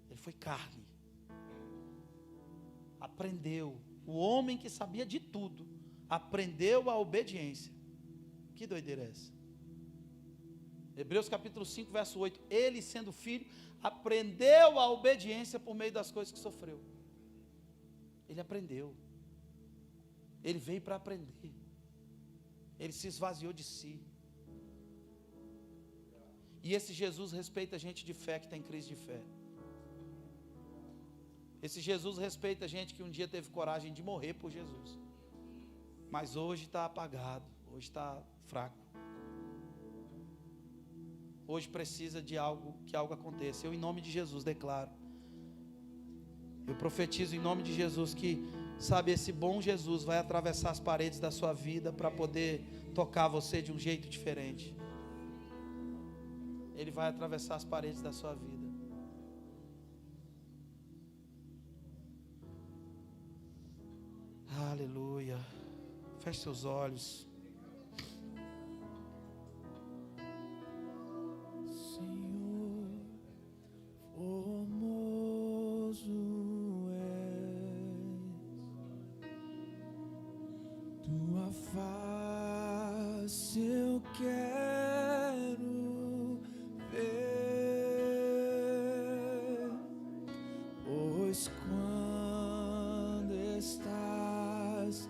Ele foi carne. Aprendeu. O homem que sabia de tudo aprendeu a obediência. Que doideira é essa? Hebreus capítulo 5 verso 8. Ele, sendo filho, aprendeu a obediência por meio das coisas que sofreu. Ele aprendeu. Ele veio para aprender. Ele se esvaziou de si. E esse Jesus respeita gente de fé que está em crise de fé. Esse Jesus respeita gente que um dia teve coragem de morrer por Jesus, mas hoje está apagado, hoje está fraco. hoje precisa de algo, que algo aconteça. Eu, em nome de Jesus, declaro. Eu profetizo em nome de Jesus que, sabe, esse bom Jesus vai atravessar as paredes da sua vida para poder tocar você de um jeito diferente. Ele vai atravessar as paredes da sua vida. Aleluia. Feche seus olhos. Senhor, formoso és, tua face eu quero ver, pois quando estás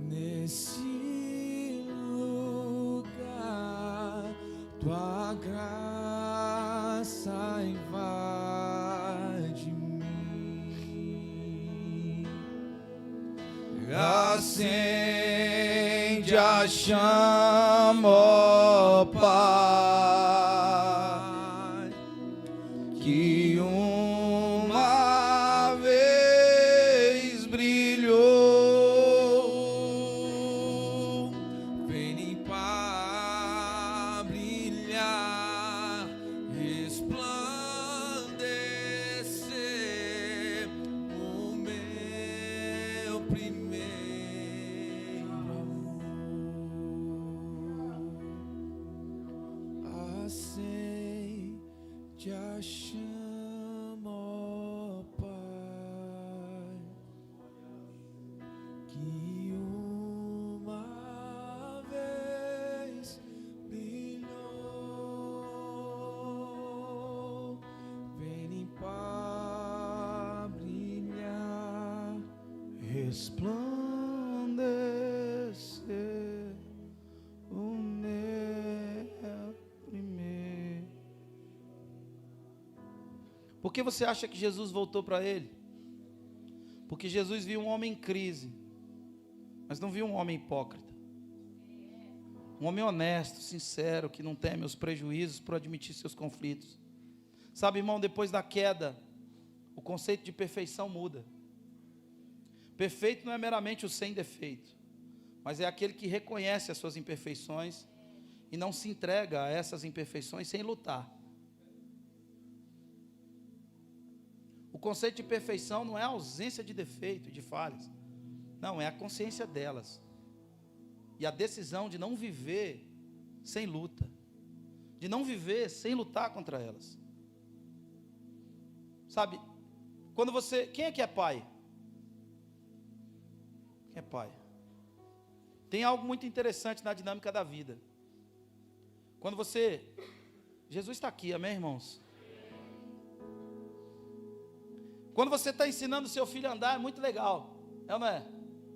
nesse lugar, tua graça invade mim, acende a chama, ó Pai, que uma vez brilhou, vem limpar, brilhar, resplandecer o meu primeiro amor. Acende a chama, ó Pai, que uma vez brilhou, vem limpar, brilhar, Resplandecer o meu primeiro. Por que você acha que Jesus voltou para ele? Porque Jesus viu um homem em crise, mas não viu um homem hipócrita. Um homem honesto, sincero, que não teme os prejuízos por admitir seus conflitos. Sabe, irmão, depois da queda, o conceito de perfeição muda. Perfeito não é meramente o sem defeito, mas é aquele que reconhece as suas imperfeições e não se entrega a essas imperfeições sem lutar. O conceito de perfeição não é a ausência de defeito, de falhas. Não, é a consciência delas. E a decisão de não viver sem luta. De não viver sem lutar contra elas. Sabe, quando você... Quem é que é pai? Quem é pai? Tem algo muito interessante na dinâmica da vida. Quando você... Jesus está aqui, amém, irmãos? Quando você está ensinando o seu filho a andar, é muito legal. É ou não é?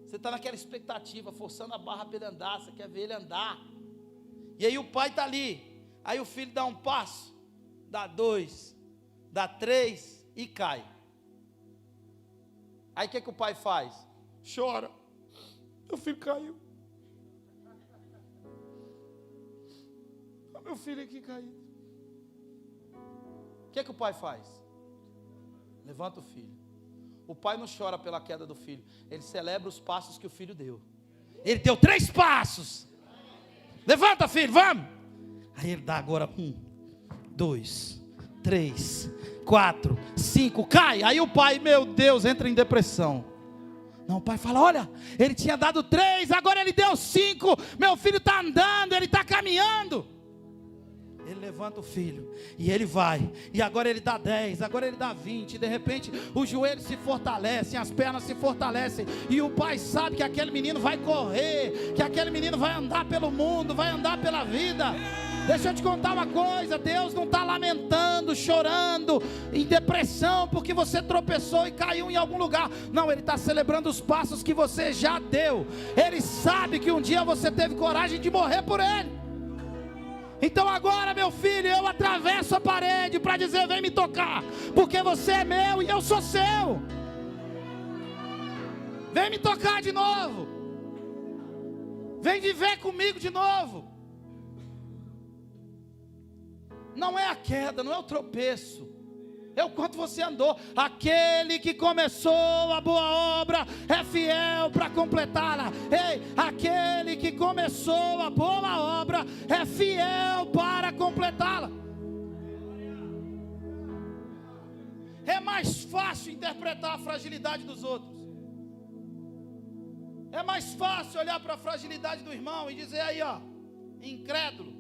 Você está naquela expectativa, forçando a barra para ele andar, você quer ver ele andar. E aí o pai está ali. Aí o filho dá um passo, dá 2, dá 3 e cai. Aí o que o pai faz? Chora. Meu filho caiu. Meu filho aqui caiu. O que o pai faz? Levanta o filho. O pai não chora pela queda do filho. Ele celebra os passos que o filho deu. Ele deu 3 passos. Levanta, filho, vamos. Aí ele dá agora 1, 2, 3, 4, 5. Cai. Aí o pai, meu Deus, entra em depressão. Não, o pai fala, olha, ele tinha dado 3, agora ele deu 5. Meu filho está andando, ele está caminhando. Ele levanta o filho e ele vai, e agora ele dá 10, agora ele dá 20, e de repente os joelhos se fortalecem, as pernas se fortalecem, e o pai sabe que aquele menino vai correr, que aquele menino vai andar pelo mundo, vai andar pela vida. Deixa eu te contar uma coisa, Deus não está lamentando, chorando, em depressão, porque você tropeçou e caiu em algum lugar. Não, Ele está celebrando os passos que você já deu. Ele sabe que um dia você teve coragem de morrer por Ele. Então agora, meu filho, eu atravesso a parede para dizer, vem me tocar, porque você é meu e eu sou seu. Vem me tocar de novo. Vem viver comigo de novo. Não é a queda, não é o tropeço, é o quanto você andou. Aquele que começou a boa obra é fiel para completá-la. Ei, aquele que começou a boa obra é fiel para completá-la. É mais fácil interpretar a fragilidade dos outros. É mais fácil olhar para a fragilidade do irmão e dizer aí, ó, incrédulo.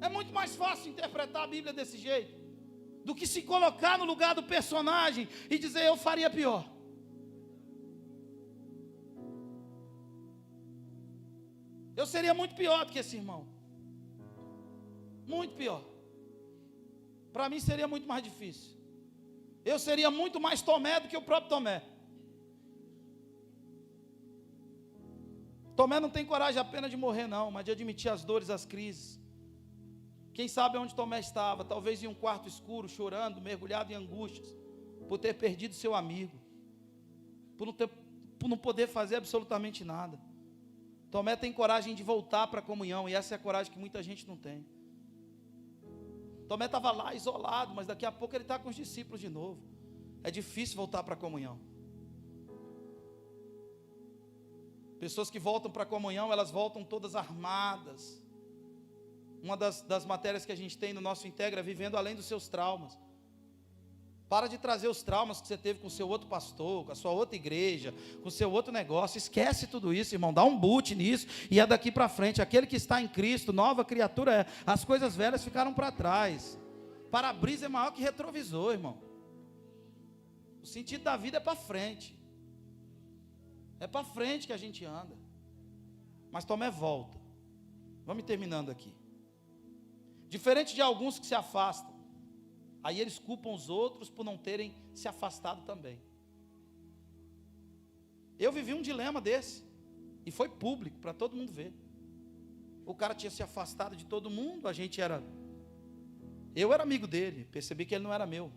É muito mais fácil interpretar a Bíblia desse jeito do que se colocar no lugar do personagem e dizer eu faria pior. Eu seria muito pior do que esse irmão. Muito pior. Para mim seria muito mais difícil. Eu seria muito mais Tomé do que o próprio Tomé. Tomé não tem coragem apenas de morrer não, mas de admitir as dores, as crises. Quem sabe onde Tomé estava, talvez em um quarto escuro, chorando, mergulhado em angústias, por ter perdido seu amigo, por não poder fazer absolutamente nada. Tomé tem coragem de voltar para a comunhão, e essa é a coragem que muita gente não tem. Tomé estava lá isolado, mas daqui a pouco ele está com os discípulos de novo. É difícil voltar para a comunhão. Pessoas que voltam para a comunhão, elas voltam todas armadas. Uma das matérias que a gente tem no nosso Integra é vivendo além dos seus traumas. Para de trazer os traumas que você teve com o seu outro pastor, com a sua outra igreja, com o seu outro negócio. Esquece tudo isso, irmão. Dá um boot nisso e é daqui para frente. Aquele que está em Cristo, nova criatura é. As coisas velhas ficaram para trás. Para-brisa é maior que retrovisor, irmão. O sentido da vida é para frente. É para frente que a gente anda. Mas Tomé volta. Vamos terminando aqui. Diferente de alguns que se afastam, aí eles culpam os outros por não terem se afastado também. Eu vivi um dilema desse, e foi público, para todo mundo ver. O cara tinha se afastado de todo mundo, eu era amigo dele, percebi que ele não era meu.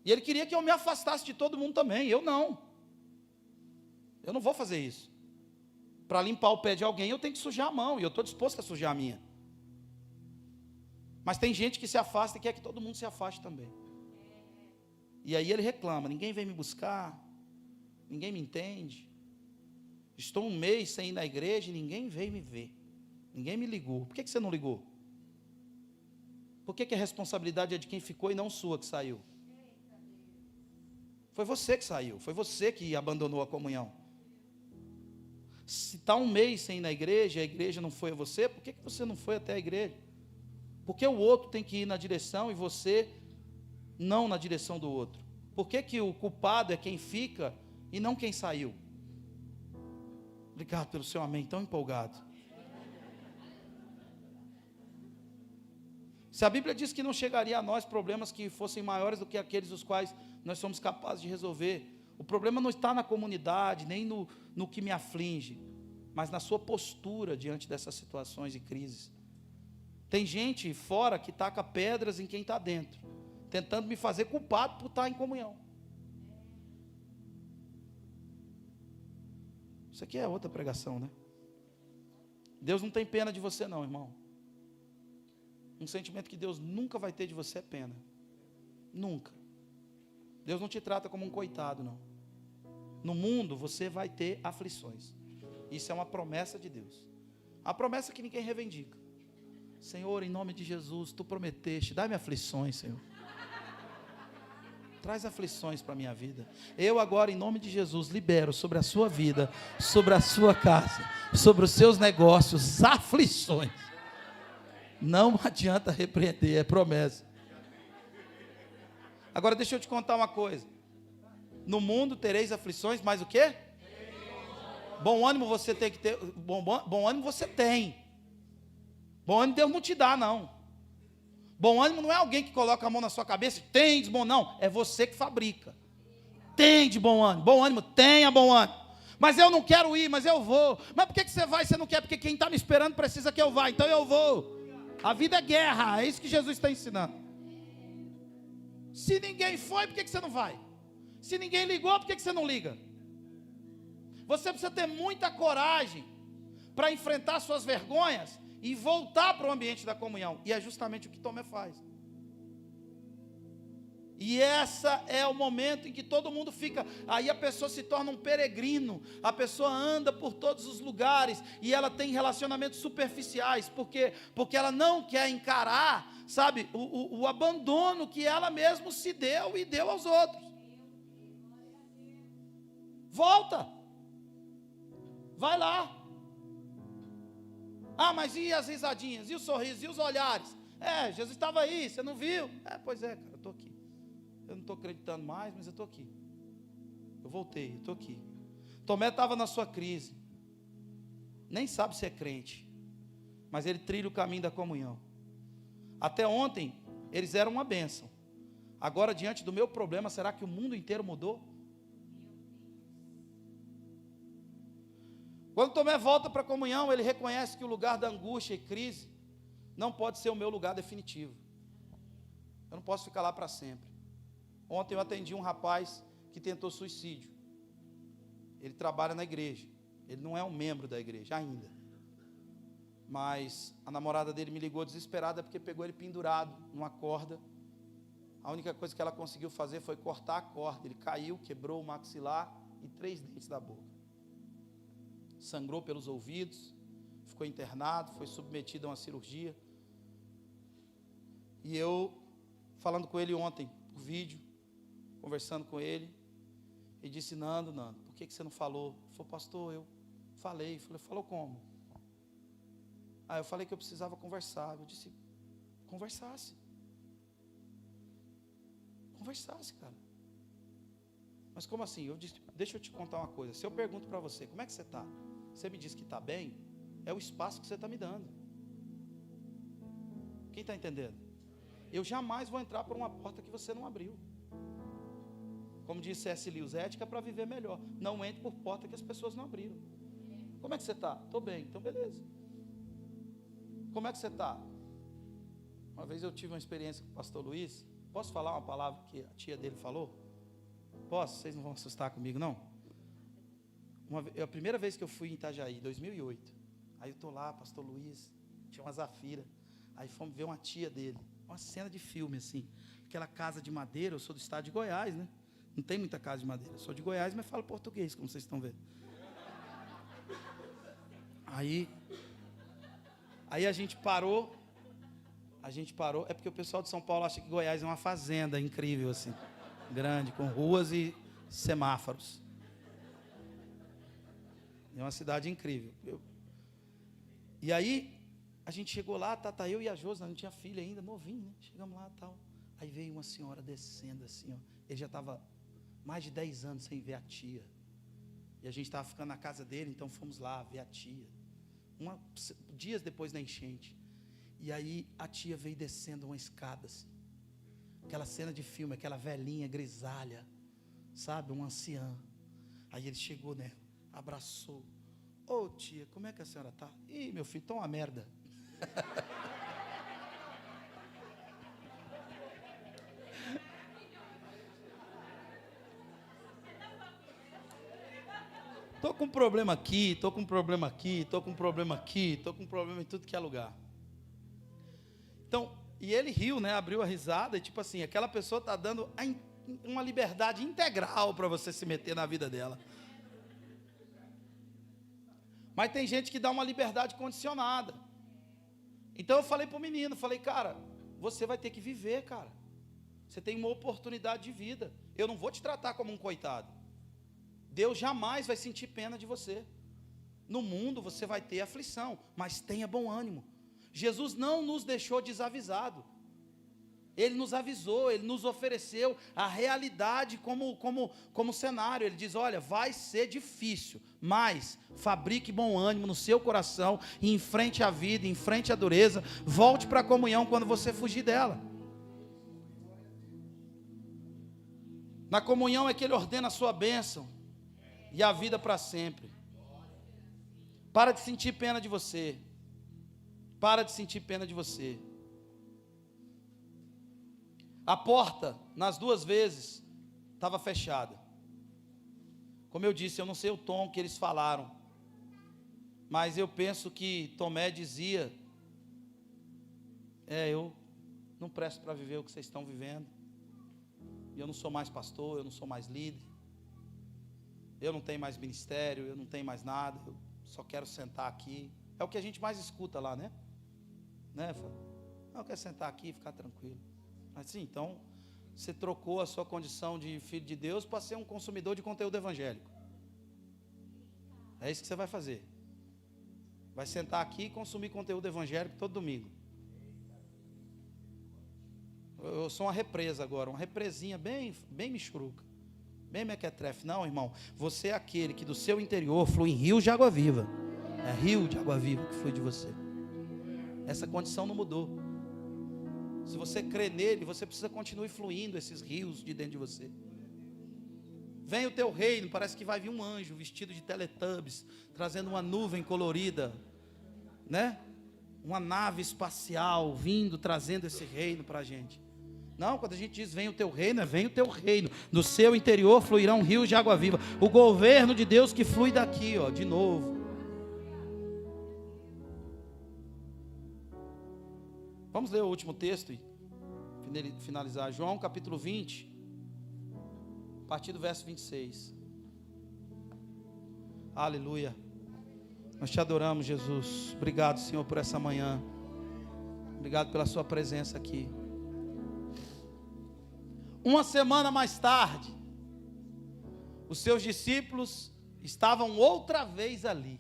E ele queria que eu me afastasse de todo mundo também, eu não vou fazer isso. Para limpar o pé de alguém, eu tenho que sujar a mão, e eu estou disposto a sujar a minha. Mas tem gente que se afasta e quer que todo mundo se afaste também. E aí ele reclama, ninguém vem me buscar, ninguém me entende. Estou um mês sem ir na igreja e ninguém veio me ver. Ninguém me ligou. Por que você não ligou? Por que a responsabilidade é de quem ficou e não sua que saiu? Foi você que saiu, foi você que abandonou a comunhão. Se está um mês sem ir na igreja, a igreja não foi a você, por que você não foi até a igreja? Porque o outro tem que ir na direção e você não na direção do outro? Por que o culpado é quem fica e não quem saiu? Obrigado pelo seu amém, tão empolgado. Se a Bíblia diz que não chegaria a nós problemas que fossem maiores do que aqueles os quais nós somos capazes de resolver, o problema não está na comunidade, nem no que me aflige, mas na sua postura diante dessas situações e crises. Tem gente fora que taca pedras em quem está dentro, tentando me fazer culpado por estar em comunhão. Isso aqui é outra pregação, né? Deus não tem pena de você não, irmão. Um sentimento que Deus nunca vai ter de você é pena. Nunca. Deus não te trata como um coitado, não. No mundo você vai ter aflições. Isso é uma promessa de Deus. A promessa que ninguém reivindica. Senhor, em nome de Jesus, Tu prometeste, dá-me aflições, Senhor. Traz aflições para a minha vida. Eu agora, em nome de Jesus, libero sobre a sua vida, sobre a sua casa, sobre os seus negócios, aflições. Não adianta repreender, é promessa. Agora deixa eu te contar uma coisa. No mundo tereis aflições, mas o quê? Bom ânimo você tem que ter. Bom ânimo você tem. Bom ânimo Deus não te dá, não. Bom ânimo não é alguém que coloca a mão na sua cabeça, tem de bom, não. É você que fabrica. Tem de bom ânimo. Bom ânimo, tenha bom ânimo. Mas eu não quero ir, mas eu vou. Mas por que você vai e você não quer? Porque quem está me esperando precisa que eu vá, então eu vou. A vida é guerra, é isso que Jesus está ensinando. Se ninguém foi, por que você não vai? Se ninguém ligou, por que você não liga? Você precisa ter muita coragem para enfrentar suas vergonhas e voltar para o ambiente da comunhão. E é justamente o que Tomé faz. E esse é o momento em que todo mundo fica, aí a pessoa se torna um peregrino, a pessoa anda por todos os lugares, e ela tem relacionamentos superficiais, porque ela não quer encarar, sabe, o abandono que ela mesma se deu e deu aos outros. Volta, vai lá. Ah, mas e as risadinhas, e os sorrisos, e os olhares? Jesus estava aí, você não viu? Pois é, cara, eu estou aqui. Eu não estou acreditando mais, mas eu estou aqui. Eu voltei, eu estou aqui. Tomé estava na sua crise. Nem sabe se é crente, mas ele trilha o caminho da comunhão. Até ontem, eles eram uma bênção. Agora, diante do meu problema, será que o mundo inteiro mudou? Quando Tomé volta para a comunhão, ele reconhece que o lugar da angústia e crise não pode ser o meu lugar definitivo. Eu não posso ficar lá para sempre. Ontem eu atendi um rapaz que tentou suicídio. Ele trabalha na igreja. Ele não é um membro da igreja ainda. Mas a namorada dele me ligou desesperada porque pegou ele pendurado numa corda. A única coisa que ela conseguiu fazer foi cortar a corda. Ele caiu, quebrou o maxilar e 3 dentes da boca. Sangrou pelos ouvidos, ficou internado, foi submetido a uma cirurgia. E eu, falando com ele ontem, por vídeo, conversando com ele, e disse: Nando, por que você não falou? Ele falou: pastor, eu falei. Falou como? Eu falei que eu precisava conversar. Eu disse: conversasse, cara. Mas como assim? Eu disse: deixa eu te contar uma coisa. Se eu pergunto para você, como é que você está? Você me diz que está bem, é o espaço que você está me dando. Quem está entendendo? Eu jamais vou entrar por uma porta que você não abriu. Como disse C.S. Lewis, ética para viver melhor. Não entre por porta que as pessoas não abriram. Como é que você está? Estou bem, então beleza. Como é que você está? Uma vez eu tive uma experiência com o pastor Luiz. Posso falar uma palavra que a tia dele falou? Posso? Vocês não vão assustar comigo, não? A primeira vez que eu fui em Itajaí, 2008. Aí eu estou lá, pastor Luiz, tinha uma Zafira. Aí fomos ver uma tia dele. Uma cena de filme, assim. Aquela casa de madeira. Eu sou do estado de Goiás, né? Não tem muita casa de madeira. Eu sou de Goiás, mas falo português, como vocês estão vendo. Aí a gente parou. É porque o pessoal de São Paulo acha que Goiás é uma fazenda incrível, assim. Grande, com ruas e semáforos. É uma cidade incrível. E aí, a gente chegou lá, eu e a Josi, não tinha filha ainda, novinho, né? Chegamos lá e tal. Aí veio uma senhora descendo assim, ó. Ele já estava mais de 10 anos sem ver a tia. E a gente estava ficando na casa dele, então fomos lá ver a tia. Dias depois da enchente. E aí a tia veio descendo uma escada assim. Aquela cena de filme, aquela velhinha grisalha, sabe, uma anciã. Aí ele chegou, né, abraçou. Ô tia, como é que a senhora está? Ih, meu filho, tá uma merda. Estou com um problema aqui, estou com um problema aqui, estou com um problema aqui, estou com um problema em tudo que é lugar. Então, e ele riu, né? Abriu a risada e tipo assim, aquela pessoa está dando uma liberdade integral para você se meter na vida dela. Mas tem gente que dá uma liberdade condicionada. Então eu falei para o menino, cara, você vai ter que viver, cara. Você tem uma oportunidade de vida. Eu não vou te tratar como um coitado. Deus jamais vai sentir pena de você. No mundo você vai ter aflição, mas tenha bom ânimo. Jesus não nos deixou desavisado. Ele nos avisou, Ele nos ofereceu a realidade como cenário. Ele diz, olha, vai ser difícil, mas fabrique bom ânimo no seu coração, e enfrente a vida, enfrente a dureza, volte para a comunhão quando você fugir dela. Na comunhão é que Ele ordena a sua bênção e a vida para sempre. Para de sentir pena de você. Para de sentir pena de você. A porta, nas 2 vezes, estava fechada. Como eu disse, eu não sei o tom que eles falaram, mas eu penso que Tomé dizia eu não presto para viver o que vocês estão vivendo. E eu não sou mais pastor, eu não sou mais líder. Eu não tenho mais ministério, eu não tenho mais nada. Eu só quero sentar aqui. É o que a gente mais escuta lá, né? Eu quero sentar aqui e ficar tranquilo. Assim, então, você trocou a sua condição de filho de Deus para ser um consumidor de conteúdo evangélico. É isso que você vai fazer. Vai sentar aqui e consumir conteúdo evangélico todo domingo. Eu sou uma represa agora, uma represinha bem michuruca, bem mequetrefe. Não, irmão, você é aquele que do seu interior flui em rios de água viva. É rio de água viva que flui de você. Essa condição não mudou. Se você crê nele, você precisa continuar fluindo esses rios de dentro de você. Vem o teu reino, parece que vai vir um anjo vestido de Teletubbies, trazendo uma nuvem colorida, né? Uma nave espacial vindo, trazendo esse reino para a gente. Não, quando a gente diz vem o teu reino, é vem o teu reino. No seu interior fluirão rios de água viva. O governo de Deus que flui daqui, ó, de novo. Vamos ler o último texto e finalizar. João capítulo 20, a partir do verso 26. Aleluia. Nós te adoramos, Jesus. Obrigado, Senhor, por essa manhã. Obrigado pela sua presença aqui. Uma semana mais tarde, os seus discípulos estavam outra vez ali.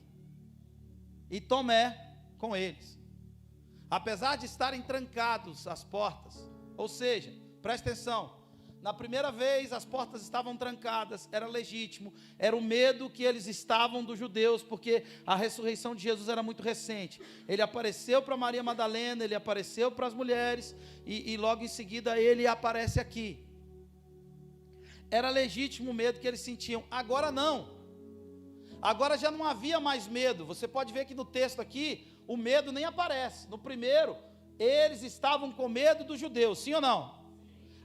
E Tomé com eles. Apesar de estarem trancados as portas, ou seja, presta atenção, na primeira vez as portas estavam trancadas, era legítimo, era o medo que eles estavam dos judeus, porque a ressurreição de Jesus era muito recente. Ele apareceu para Maria Madalena, ele apareceu para as mulheres, e logo em seguida ele aparece aqui. Era legítimo o medo que eles sentiam, agora não, agora já não havia mais medo. Você pode ver que no texto aqui, o medo nem aparece. No primeiro, eles estavam com medo dos judeus, sim ou não?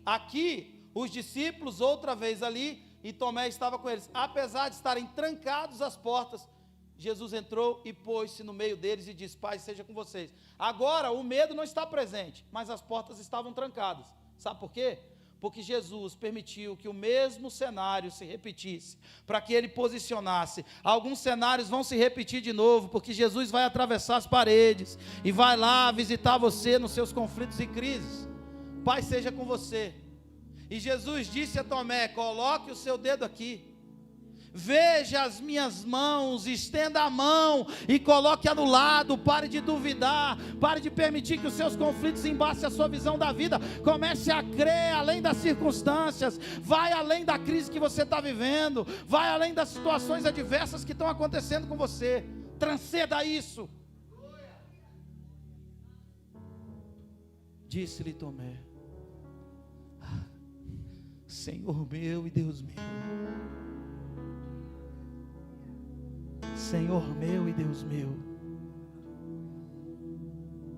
Aqui, os discípulos outra vez ali, e Tomé estava com eles. Apesar de estarem trancados as portas, Jesus entrou e pôs-se no meio deles e disse: Pai, seja com vocês. Agora, o medo não está presente, mas as portas estavam trancadas. Sabe por quê? Porque Jesus permitiu que o mesmo cenário se repetisse, para que ele posicionasse. Alguns cenários vão se repetir de novo, porque Jesus vai atravessar as paredes, e vai lá visitar você nos seus conflitos e crises. Pai, seja com você. E Jesus disse a Tomé: coloque o seu dedo aqui, veja as minhas mãos, estenda a mão e coloque-a no lado. Pare de duvidar, pare de permitir que os seus conflitos embaçem a sua visão da vida. Comece a crer além das circunstâncias, vai além da crise que você está vivendo, vai além das situações adversas que estão acontecendo com você. Transcenda isso. Disse-lhe Tomé: Senhor meu e Deus meu. Senhor meu e Deus meu.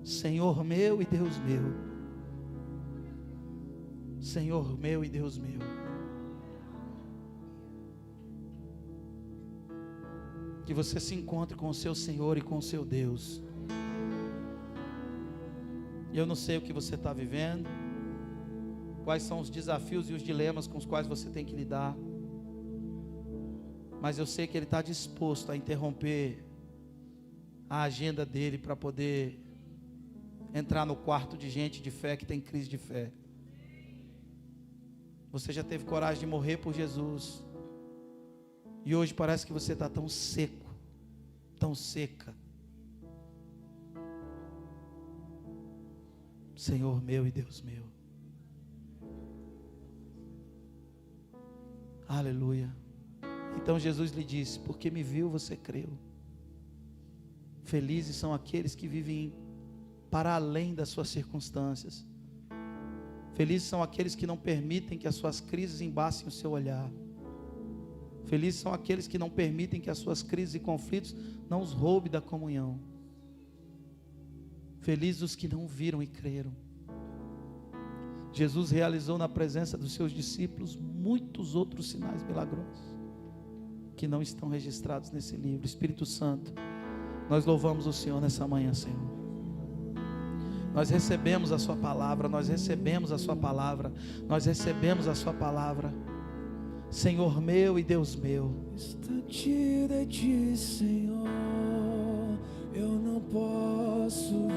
Senhor meu e Deus meu. Senhor meu e Deus meu. Que você se encontre com o seu Senhor e com o seu Deus. Eu não sei o que você está vivendo, quais são os desafios e os dilemas com os quais você tem que lidar, mas eu sei que Ele está disposto a interromper a agenda dEle para poder entrar no quarto de gente de fé que tem crise de fé. Você já teve coragem de morrer por Jesus, e hoje parece que você está tão seco, tão seca. Senhor meu e Deus meu. Aleluia. Então Jesus lhe disse: porque me viu, você creu. Felizes são aqueles que vivem para além das suas circunstâncias. Felizes são aqueles que não permitem que as suas crises embacem o seu olhar. Felizes são aqueles que não permitem que as suas crises e conflitos não os roubem da comunhão. Felizes os que não viram e creram. Jesus realizou na presença dos seus discípulos muitos outros sinais milagrosos que não estão registrados nesse livro. Espírito Santo, nós louvamos o Senhor nessa manhã, Senhor. Nós recebemos a sua palavra, nós recebemos a sua palavra, nós recebemos a sua palavra. Senhor meu e Deus meu. Instante de ti, Senhor, eu não posso